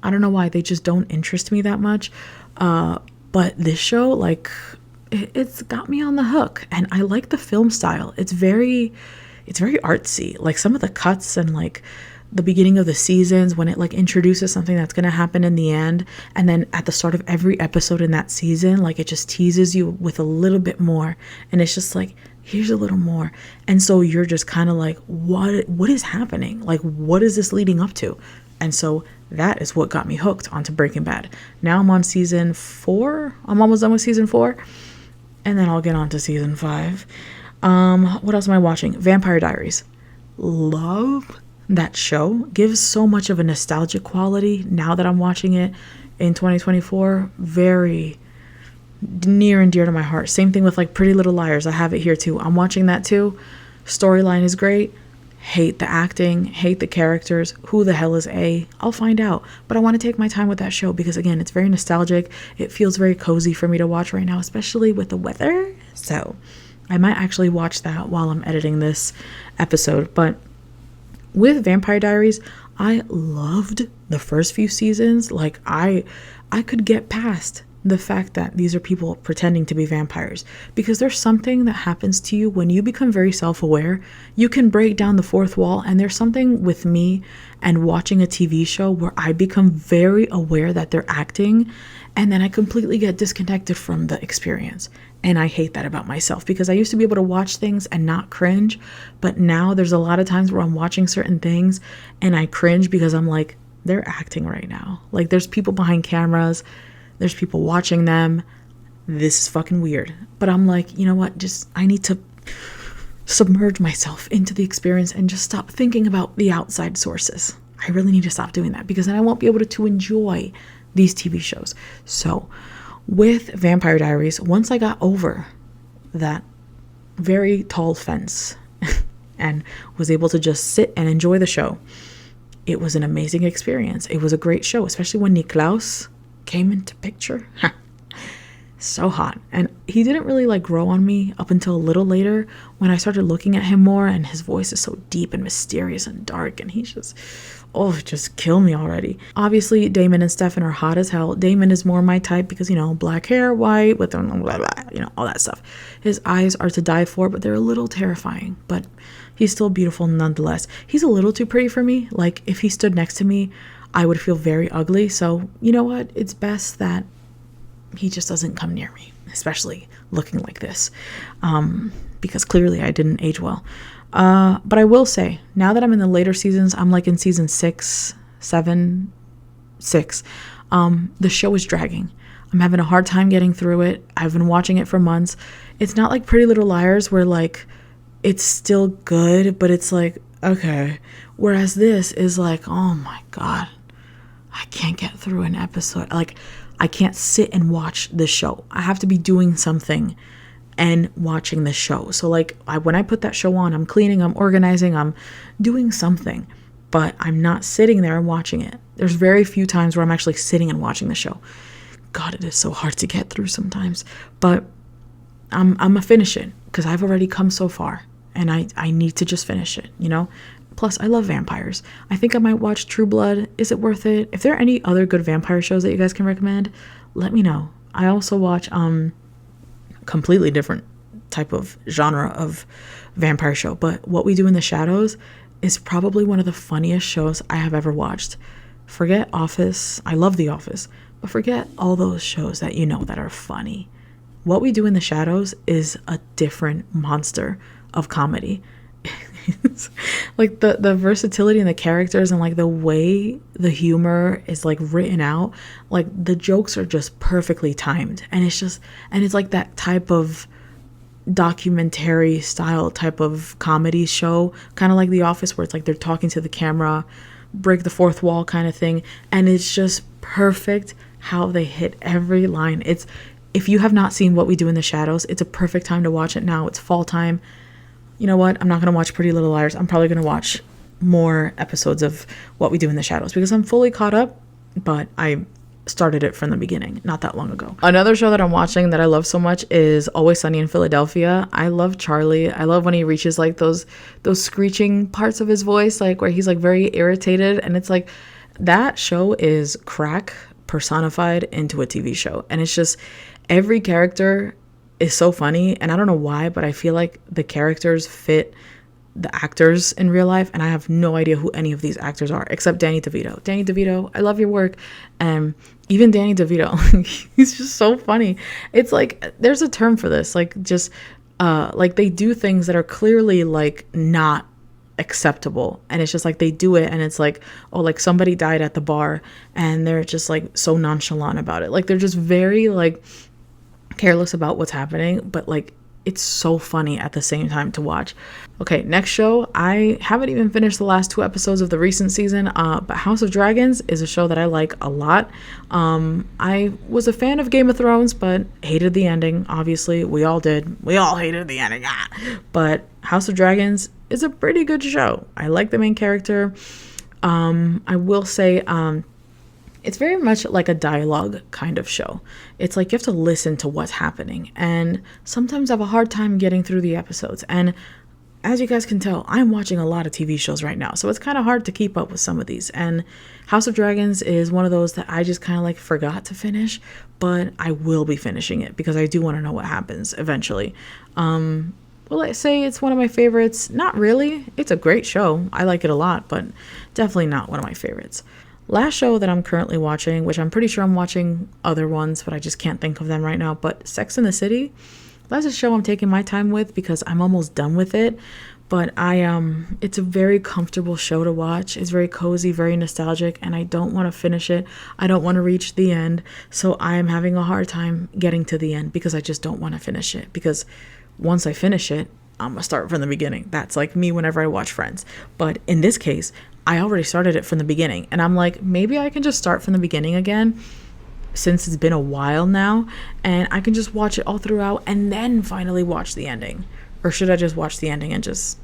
don't know why, they just don't interest me that much. But this show, like, it's got me on the hook, and I like the film style. It's very artsy. Like some of the cuts and like the beginning of the seasons when it like introduces something that's going to happen in the end, and then at the start of every episode in that season, like it just teases you with a little bit more, and it's just like, here's a little more. And so you're just kind of like, what is happening? Like, what is this leading up to? And so that is what got me hooked onto Breaking Bad. Now I'm on season 4. I'm almost done with season 4, and then I'll get on to season 5. What else am I watching? Vampire Diaries. Love that show. Gives so much of a nostalgic quality now that I'm watching it in 2024. Very near and dear to my heart. Same thing with like Pretty Little Liars. I have it here too. I'm watching that too. Storyline is great. Hate the acting, hate the characters. Who the hell is A? I'll find out. But I want to take my time with that show because, again, it's very nostalgic. It feels very cozy for me to watch right now, especially with the weather. So I might actually watch that while I'm editing this episode. But with Vampire Diaries, I loved the first few seasons, like I could get past the fact that these are people pretending to be vampires, because there's something that happens to you when you become very self-aware. You can break down the fourth wall, and there's something with me and watching a TV show where I become very aware that they're acting, and then I completely get disconnected from the experience. And I hate that about myself, because I used to be able to watch things and not cringe, but now there's a lot of times where I'm watching certain things and I cringe because I'm like, they're acting right now. Like, there's people behind cameras, there's people watching them. This is fucking weird. But I'm like, you know what? I need to submerge myself into the experience and just stop thinking about the outside sources. I really need to stop doing that, because then I won't be able to enjoy these TV shows. So with Vampire Diaries, once I got over that very tall fence and was able to just sit and enjoy the show, it was an amazing experience. It was a great show, especially when Niklaus came into picture. So hot. And he didn't really like grow on me up until a little later, when I started looking at him more, and his voice is so deep and mysterious and dark, and he's just kill me already. Obviously Damon and Stefan are hot as hell. Damon is more my type because, black hair, white with blah, blah, blah, all that stuff. His eyes are to die for, but they're a little terrifying, but he's still beautiful nonetheless. He's a little too pretty for me. Like, if he stood next to me, I would feel very ugly. So you know what? It's best that he just doesn't come near me, especially looking like this, because clearly I didn't age well. But I will say, now that I'm in the later seasons, I'm like in season 6, 7, 6, the show is dragging. I'm having a hard time getting through it. I've been watching it for months. It's not like Pretty Little Liars, where like it's still good, but it's like, okay. Whereas this is like, oh my God, I can't get through an episode. Like, I can't sit and watch the show. I have to be doing something and watching the show. So like, when I put that show on, I'm cleaning, I'm organizing, I'm doing something, but I'm not sitting there and watching it. There's very few times where I'm actually sitting and watching the show. God, it is so hard to get through sometimes, but I'm gonna finish it, because I've already come so far, and I need to just finish it, Plus, I love vampires. I think I might watch True Blood. Is it worth it? If there are any other good vampire shows that you guys can recommend, let me know. I also watch completely different type of genre of vampire show, but What We Do in the Shadows is probably one of the funniest shows I have ever watched. Forget Office. I love The Office, but forget all those shows that that are funny. What We Do in the Shadows is a different monster of comedy. Like the versatility in the characters, and like the way the humor is like written out, like the jokes are just perfectly timed, and it's like that type of documentary style type of comedy show, kind of like The Office, where it's like they're talking to the camera, break the fourth wall kind of thing, and it's just perfect how they hit every line. If you have not seen What We Do in the Shadows, it's a perfect time to watch it now. It's fall time. You know what? I'm not going to watch Pretty Little Liars. I'm probably going to watch more episodes of What We Do in the Shadows, because I'm fully caught up, but I started it from the beginning not that long ago. Another show that I'm watching that I love so much is Always Sunny in Philadelphia. I love Charlie. I love when he reaches like those screeching parts of his voice, like where he's like very irritated, and it's like that show is crack personified into a TV show, and it's just every character is so funny, and I don't know why, but I feel like the characters fit the actors in real life, and I have no idea who any of these actors are except Danny DeVito. Danny DeVito, I love your work. Even Danny DeVito, he's just so funny. It's like there's a term for this, like just like they do things that are clearly like not acceptable, and it's just like they do it, and it's like, oh, like somebody died at the bar, and they're just like so nonchalant about it. Like they're just very like careless about what's happening, but like it's so funny at the same time to watch. Okay, next show. I haven't even finished the last 2 episodes of the recent season, but House of Dragons is a show that I like a lot. I was a fan of Game of Thrones, but hated the ending. Obviously, we all did. We all hated the ending. But House of Dragons is a pretty good show. I like the main character. I will say, it's very much like a dialogue kind of show. It's like you have to listen to what's happening, and sometimes I have a hard time getting through the episodes. And as you guys can tell, I'm watching a lot of TV shows right now, so it's kind of hard to keep up with some of these. And House of Dragons is one of those that I just kind of like forgot to finish, but I will be finishing it because I do want to know what happens eventually. Will I say it's one of my favorites? Not really. It's a great show. I like it a lot, but definitely not one of my favorites. Last show that I'm currently watching, which I'm pretty sure I'm watching other ones, but I just can't think of them right now, but Sex and the City. That's a show I'm taking my time with because I'm almost done with it. But it's a very comfortable show to watch. It's very cozy, very nostalgic, and I don't want to finish it. I don't want to reach the end. So I am having a hard time getting to the end because I just don't want to finish it. Because once I finish it, I'm going to start from the beginning. That's like me whenever I watch Friends. But in this case, I already started it from the beginning. And I'm like, maybe I can just start from the beginning again, since it's been a while now, and I can just watch it all throughout and then finally watch the ending. Or should I just watch the ending and just,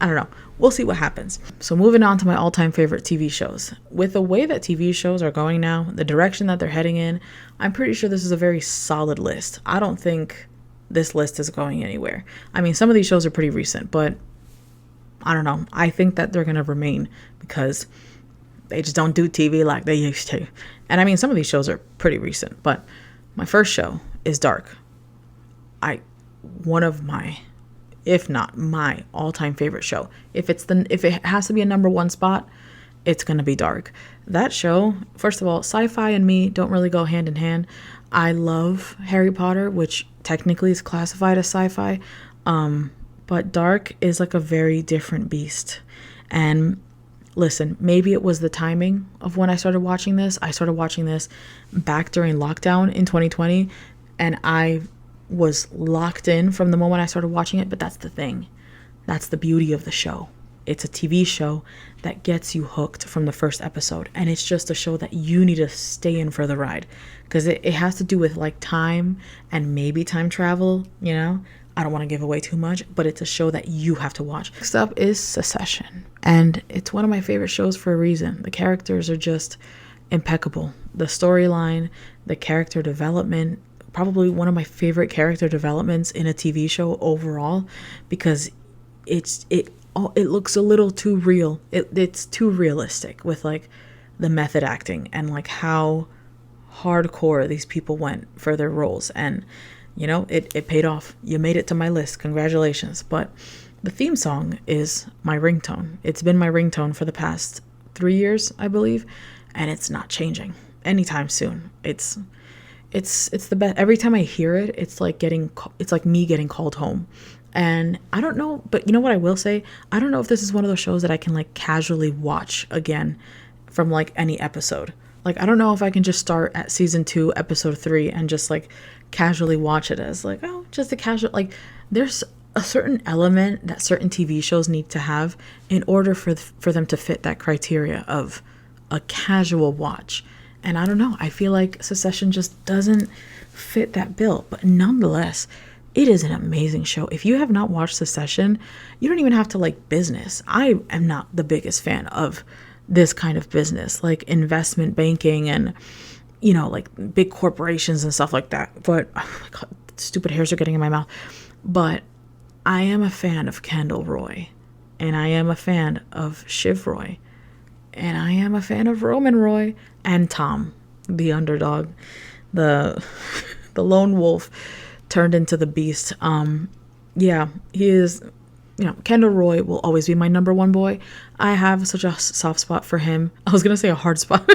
I don't know. We'll see what happens. So moving on to my all-time favorite TV shows. With the way that TV shows are going now, the direction that they're heading in, I'm pretty sure this is a very solid list. I don't think this list is going anywhere. I mean, some of these shows are pretty recent, but I don't know. I think that they're going to remain because they just don't do TV like they used to. And I mean, some of these shows are pretty recent, but my first show is Dark. One of my, if not my all-time favorite show. If it has to be a number one spot, it's going to be Dark. That show, first of all, sci-fi and me don't really go hand in hand. I love Harry Potter, which technically is classified as sci-fi. But Dark is like a very different beast. And listen, maybe it was the timing of when I started watching this. I started watching this back during lockdown in 2020, and I was locked in from the moment I started watching it. But that's the thing. That's the beauty of the show. It's a TV show that gets you hooked from the first episode. And it's just a show that you need to stay in for the ride. Because it has to do with like time and maybe time travel, you know? I don't want to give away too much, but it's a show that you have to watch. Next up is Succession. And it's one of my favorite shows for a reason. The characters are just impeccable. The storyline, the character development, probably one of my favorite character developments in a TV show overall, because it looks a little too real. It's too realistic with like the method acting and like how hardcore these people went for their roles. And you know, it paid off. You made it to my list. Congratulations. But the theme song is my ringtone. It's been my ringtone for the past 3 years, I believe, and it's not changing anytime soon. It's the best. Every time I hear it, it's like me getting called home. And I don't know, but you know what I will say? I don't know if this is one of those shows that I can like casually watch again from like any episode. Like, I don't know if I can just start at season 2, episode 3 and just like casually watch it as like, oh, just a casual, like there's a certain element that certain TV shows need to have in order for them to fit that criteria of a casual watch. And I don't know, I feel like Succession just doesn't fit that bill. But nonetheless, it is an amazing show. If you have not watched Succession, you don't even have to like business. I am not the biggest fan of this kind of business, like investment banking and, you know, like big corporations and stuff like that. But oh my God, stupid hairs are getting in my mouth. But I am a fan of Kendall Roy, and I am a fan of Shiv Roy, and I am a fan of Roman Roy and Tom, the underdog, the lone wolf turned into the beast. Yeah, he is. You know, Kendall Roy will always be my number one boy. I have such a soft spot for him. I was going to say a hard spot,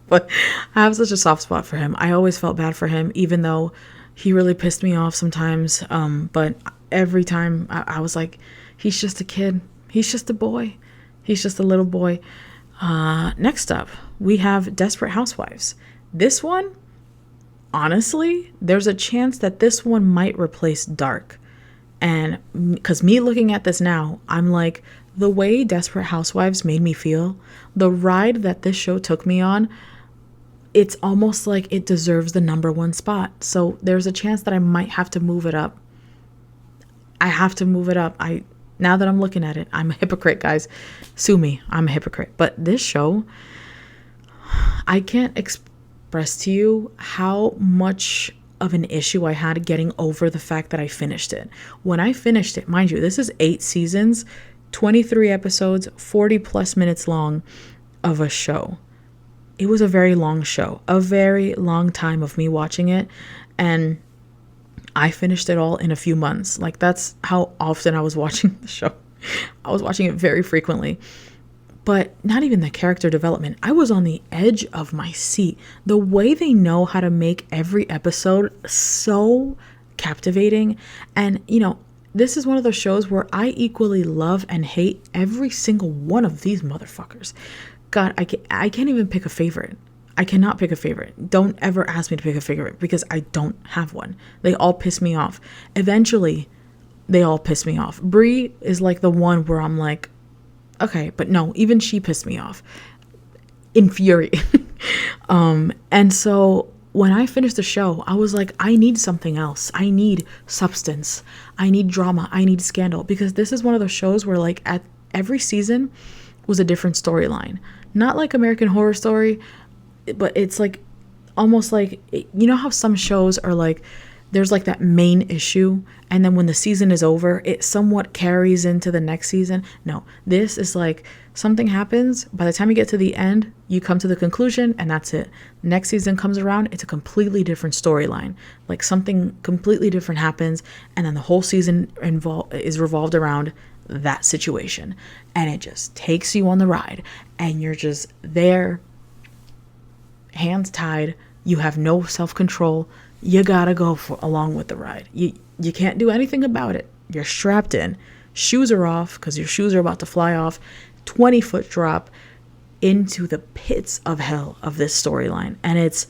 but I have such a soft spot for him. I always felt bad for him, even though he really pissed me off sometimes. But every time I was like, he's just a kid. He's just a boy. He's just a little boy. Next up, we have Desperate Housewives. This one, honestly, there's a chance that this one might replace Dark. And because me looking at this now, I'm like, the way Desperate Housewives made me feel, the ride that this show took me on, it's almost like it deserves the number one spot. So there's a chance that I might have to move it up. I have to move it up. Now that I'm looking at it, I'm a hypocrite, guys. Sue me. I'm a hypocrite. But this show, I can't express to you how much of an issue I had getting over the fact that I finished it. When I finished it, mind you, this is 8 seasons, 23 episodes, 40 plus minutes long of a show. It was a very long show, a very long time of me watching it, and I finished it all in a few months. Like, that's how often I was watching the show. I was watching it very frequently. But not even the character development. I was on the edge of my seat. The way they know how to make every episode so captivating. And, you know, this is one of those shows where I equally love and hate every single one of these motherfuckers. God, I can't even pick a favorite. I cannot pick a favorite. Don't ever ask me to pick a favorite because I don't have one. They all piss me off. Eventually, they all piss me off. Brie is like the one where I'm like, okay, but no, even she pissed me off. Infuriating. And so when I finished the show, I was like, I need something else. I need substance. I need drama. I need scandal. Because this is one of those shows where, like, at every season was a different storyline. Not like American Horror Story, but it's like almost like, you know how some shows are like, there's like that main issue, and then when the season is over, it somewhat carries into the next season. No, this is like something happens. By the time you get to the end, you come to the conclusion, and that's it. Next season comes around, it's a completely different storyline. Like something completely different happens, and then the whole season is revolved around that situation, and it just takes you on the ride, and you're just there, hands tied. You have no self-control. You gotta go along with the ride. You can't do anything about it. You're strapped in. Shoes are off because your shoes are about to fly off. 20-foot drop into the pits of hell of this storyline. And it's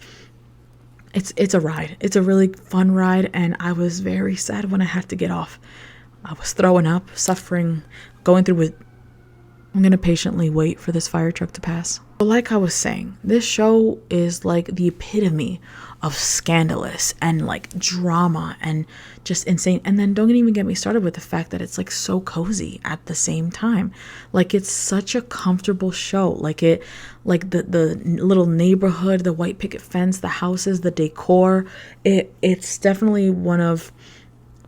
a ride. It's a really fun ride. And I was very sad when I had to get off. I was throwing up, suffering, going through it. I'm going to patiently wait for this fire truck to pass. But like I was saying, this show is like the epitome of scandalous and like drama and just insane. And then don't even get me started with the fact that it's like so cozy at the same time. Like, it's such a comfortable show. Like the little neighborhood, the white picket fence, the houses, the decor. It's definitely one of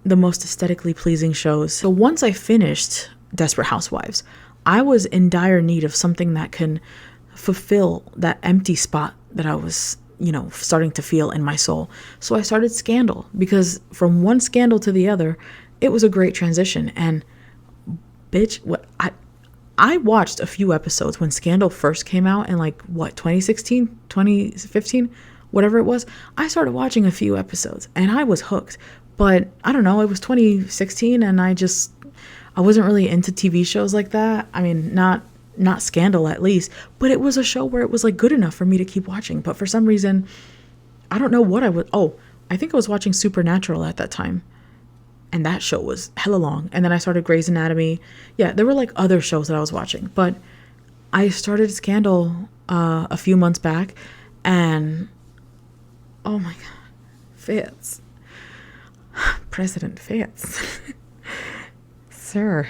the most aesthetically pleasing shows. So once I finished Desperate Housewives, I was in dire need of something that can fulfill that empty spot that I was, starting to feel in my soul. So I started Scandal, because from one scandal to the other, it was a great transition. And bitch, I watched a few episodes when Scandal first came out in 2016, 2015, whatever it was. I started watching a few episodes and I was hooked. But I don't know, it was 2016 and I wasn't really into TV shows like that. I mean, not Scandal at least, but it was a show where it was like good enough for me to keep watching. But for some reason, I don't know what I think I was watching Supernatural at that time. And that show was hella long. And then I started Grey's Anatomy. Yeah, there were like other shows that I was watching, but I started Scandal a few months back, and oh my God, Fitz. President Fitz. Sir,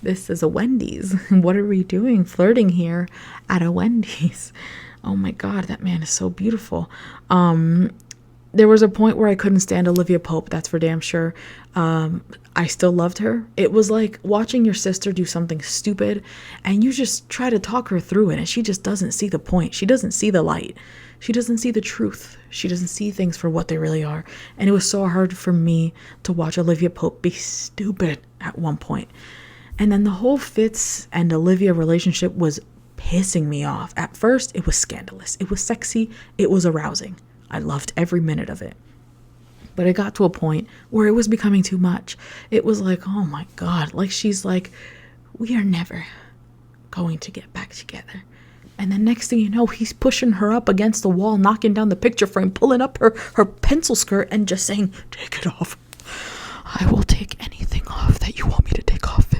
this is a Wendy's. What are we doing flirting here at a Wendy's? Oh my God, that man is so beautiful. There was a point where I couldn't stand Olivia Pope, that's for damn sure. I still loved her. It was like watching your sister do something stupid and you just try to talk her through it and she just doesn't see the point. She doesn't see the light. She doesn't see the truth. She doesn't see things for what they really are. And it was so hard for me to watch Olivia Pope be stupid at one point. And then the whole Fitz and Olivia relationship was pissing me off. At first, it was scandalous. It was sexy. It was arousing. I loved every minute of it. But it got to a point where it was becoming too much. It was like, oh my God. Like, she's like, we are never going to get back together. And then next thing you know, he's pushing her up against the wall, knocking down the picture frame, pulling up her pencil skirt and just saying, take it off. I will take anything off that you want me to take off.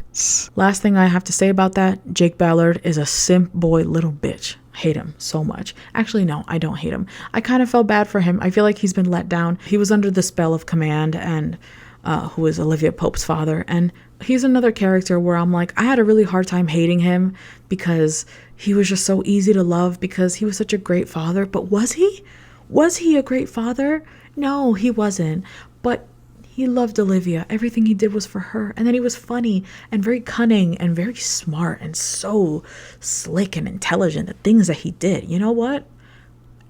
Last thing I have to say about that, Jake Ballard is a simp boy little bitch. Hate him so much. Actually, no, I don't hate him. I kind of felt bad for him. I feel like he's been let down. He was under the spell of Command, and who is Olivia Pope's father. And he's another character where I'm like, I had a really hard time hating him because he was just so easy to love because he was such a great father. But was he? Was he a great father? No, he wasn't. But he loved Olivia. Everything he did was for her. And then he was funny and very cunning and very smart and so slick and intelligent. The things that he did. You know what?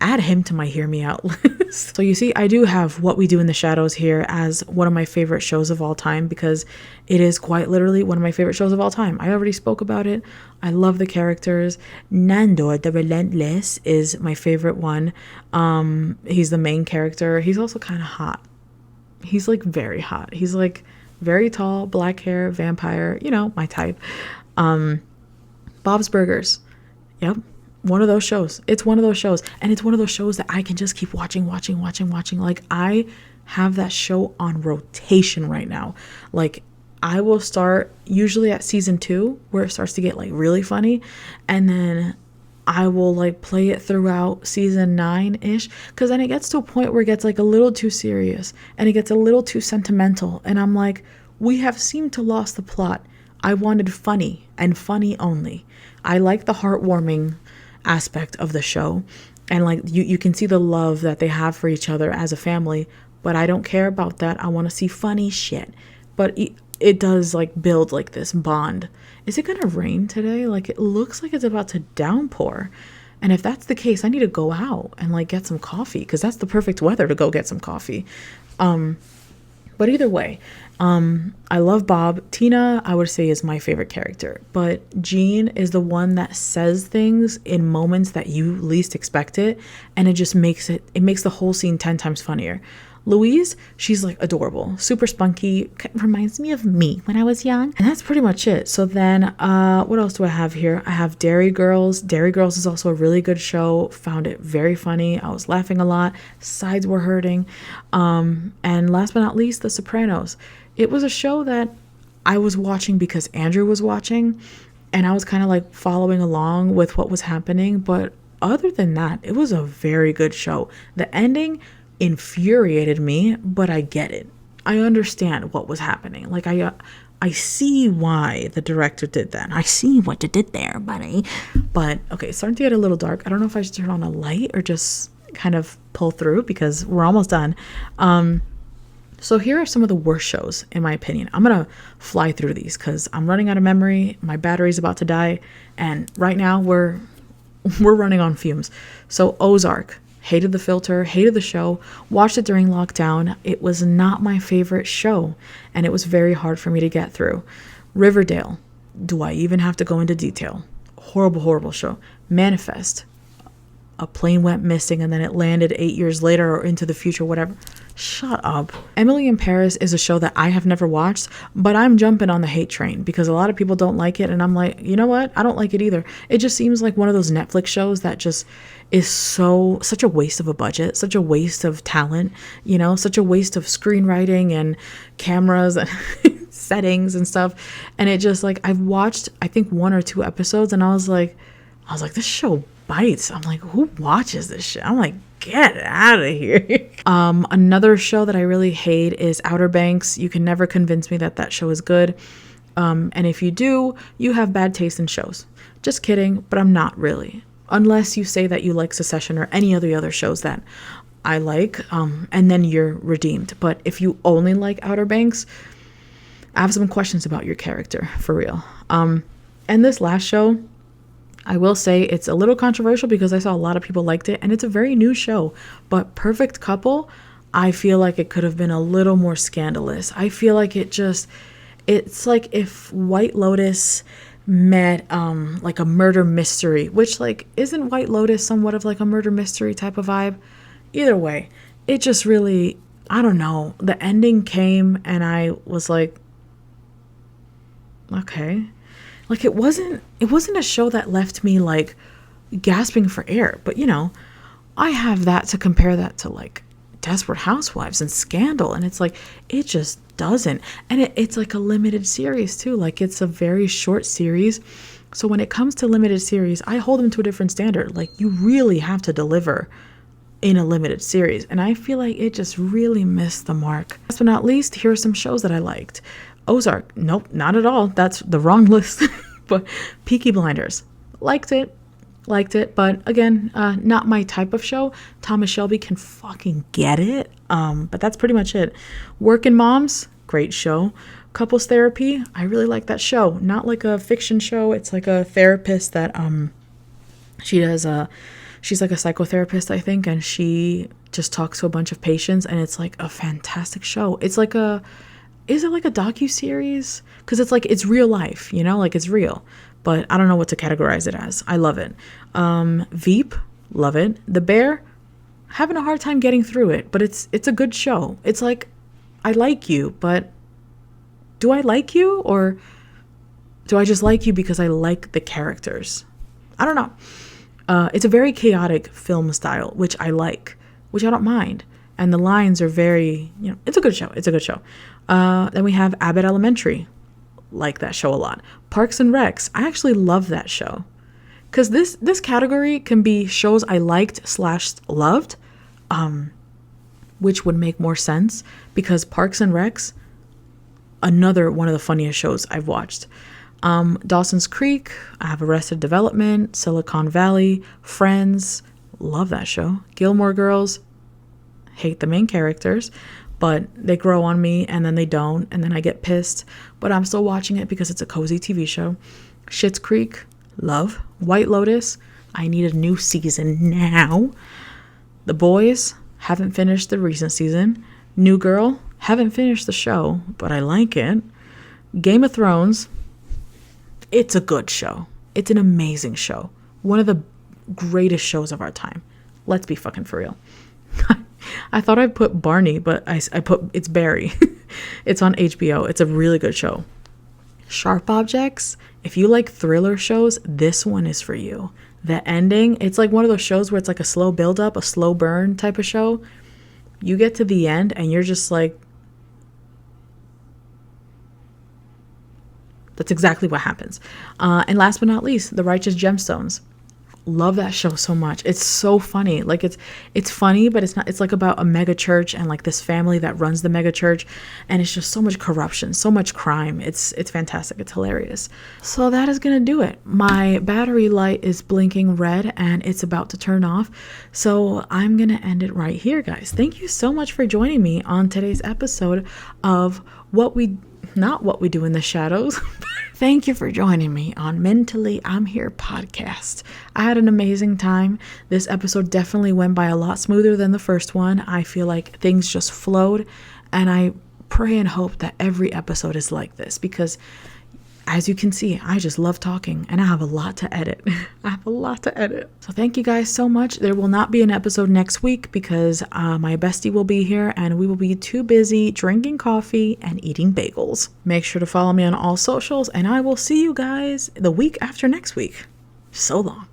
Add him to my hear me out list. So you see, I do have What We Do in the Shadows here as one of my favorite shows of all time, because it is quite literally one of my favorite shows of all time. I already spoke about it. I love the characters. Nando the Relentless is my favorite one. He's the main character. He's also kind of hot. He's like very hot. He's like very tall, black hair, vampire, you know, my type. Bob's Burgers. Yep. One of those shows. It's one of those shows. And it's one of those shows that I can just keep watching. Like, I have that show on rotation right now. Like, I will start usually at season 2, where it starts to get like really funny. And then I will like play it throughout season 9-ish. Because then it gets to a point where it gets like a little too serious. And it gets a little too sentimental. And I'm like, we have seemed to lost the plot. I wanted funny and funny only. I like the heartwarming aspect of the show, and like you can see the love that they have for each other as a family, but I don't care about that. I want to see funny shit. But it does like build like this bond. Is it gonna rain today? Like, it looks like it's about to downpour, and if that's the case, I need to go out and like get some coffee, because that's the perfect weather to go get some coffee. But either way, I love Bob. Tina, I would say, is my favorite character. But Jean is the one that says things in moments that you least expect it. And it just makes the whole scene 10 times funnier. Louise, she's like adorable, super spunky, reminds me of me when I was young. And that's pretty much it. So then what else do I have here? I have Dairy Girls. Dairy Girls is also a really good show. Found it very funny. I was laughing a lot. Sides were hurting. And last but not least, The Sopranos. It was a show that I was watching because Andrew was watching, and I was kind of like following along with what was happening. But other than that, it was a very good show. The ending infuriated me, but I get it. I understand what was happening. Like, I see why the director did that. I see what you did there, buddy. But okay, it's starting to get a little dark. I don't know if I should turn on a light or just kind of pull through, because we're almost done. So here are some of the worst shows, in my opinion. I'm gonna fly through these because I'm running out of memory. My battery's about to die, and right now we're running on fumes. So Ozark. Hated the filter, hated the show, watched it during lockdown. It was not my favorite show, and it was very hard for me to get through. Riverdale. Do I even have to go into detail? Horrible, horrible show. Manifest. A plane went missing and then it landed 8 years later or into the future, whatever. Shut up. Emily in Paris is a show that I have never watched, but I'm jumping on the hate train because a lot of people don't like it, and I'm like, you know what? I don't like it either. It just seems like one of those Netflix shows that just is such a waste of a budget, such a waste of talent, you know, such a waste of screenwriting and cameras and settings and stuff. And it just, like, I've watched I think 1 or 2 episodes, and I was like, this show bites. I'm like, who watches this shit? I'm like, get out of here. Another show that I really hate is Outer Banks. You can never convince me that that show is good. And if you do, you have bad taste in shows. Just kidding, but I'm not really. Unless you say that you like Succession or any of the other shows that I like, and then you're redeemed. But if you only like Outer Banks, I have some questions about your character, for real. And this last show, I will say it's a little controversial because I saw a lot of people liked it, and it's a very new show. But Perfect Couple, I feel like it could have been a little more scandalous. I feel like it's like if White Lotus met like a murder mystery, which, like, isn't White Lotus somewhat of like a murder mystery type of vibe? Either way, it just really, I don't know. The ending came and I was like, okay. Like, it wasn't a show that left me like gasping for air, but you know, I have that to compare that to like Desperate Housewives and Scandal, and it's like, it just doesn't. And it's like a limited series too. Like, it's a very short series. So when it comes to limited series, I hold them to a different standard. Like, you really have to deliver in a limited series. And I feel like it just really missed the mark. Last but not least, here are some shows that I liked. Ozark, nope, not at all. That's the wrong list. But Peaky Blinders, liked it. Liked it, but again, not my type of show. Thomas Shelby can fucking get it. But that's pretty much it. Working Moms, great show. Couples Therapy, I really like that show. Not like a fiction show. It's like a therapist that she's like a psychotherapist, I think, and she just talks to a bunch of patients, and it's like a fantastic show. Is it like a docu-series? Because it's real life, like it's real. But I don't know what to categorize it as. I love it. Veep, love it. The Bear, having a hard time getting through it, but it's a good show. It's like, I like you, but do I like you, or do I just like you because I like the characters? I don't know. It's a very chaotic film style, which I like, which I don't mind. And the lines are very, it's a good show. It's a good show. Then we have Abbott Elementary. Like that show a lot. Parks and Recs. I actually love that show. Because this category can be shows I liked / loved, which would make more sense because Parks and Recs, another one of the funniest shows I've watched. Dawson's Creek, I have Arrested Development, Silicon Valley, Friends, love that show. Gilmore Girls, hate the main characters, but they grow on me and then they don't, and then I get pissed, but I'm still watching it because it's a cozy TV show. Schitt's Creek, love. White Lotus, I need a new season now. The Boys, haven't finished the recent season. New Girl, haven't finished the show, but I like it. Game of Thrones, it's a good show. It's an amazing show. One of the greatest shows of our time. Let's be fucking for real. I thought I put Barney, but I put, it's Barry. It's on HBO. It's a really good show. Sharp Objects, if you like thriller shows, this one is for you. The ending, it's like one of those shows where it's like a slow build up, a slow burn type of show. You get to the end and you're just like, that's exactly what happens. And last but not least, The Righteous Gemstones. Love that show so much. It's so funny. Like it's funny, but it's not. It's like about a mega church and like this family that runs the mega church, and it's just so much corruption, so much crime. It's fantastic. It's hilarious. So that is gonna do it. My battery light is blinking red and it's about to turn off. So I'm gonna end it right here, guys. Thank you so much for joining me on today's episode of not what we do in the shadows. Thank you for joining me on Mentally I'm Here podcast. I had an amazing time. This episode definitely went by a lot smoother than the first one. I feel like things just flowed, and I pray and hope that every episode is like this because, as you can see, I just love talking and I have a lot to edit. So thank you guys so much. There will not be an episode next week because my bestie will be here and we will be too busy drinking coffee and eating bagels. Make sure to follow me on all socials and I will see you guys the week after next week. So long.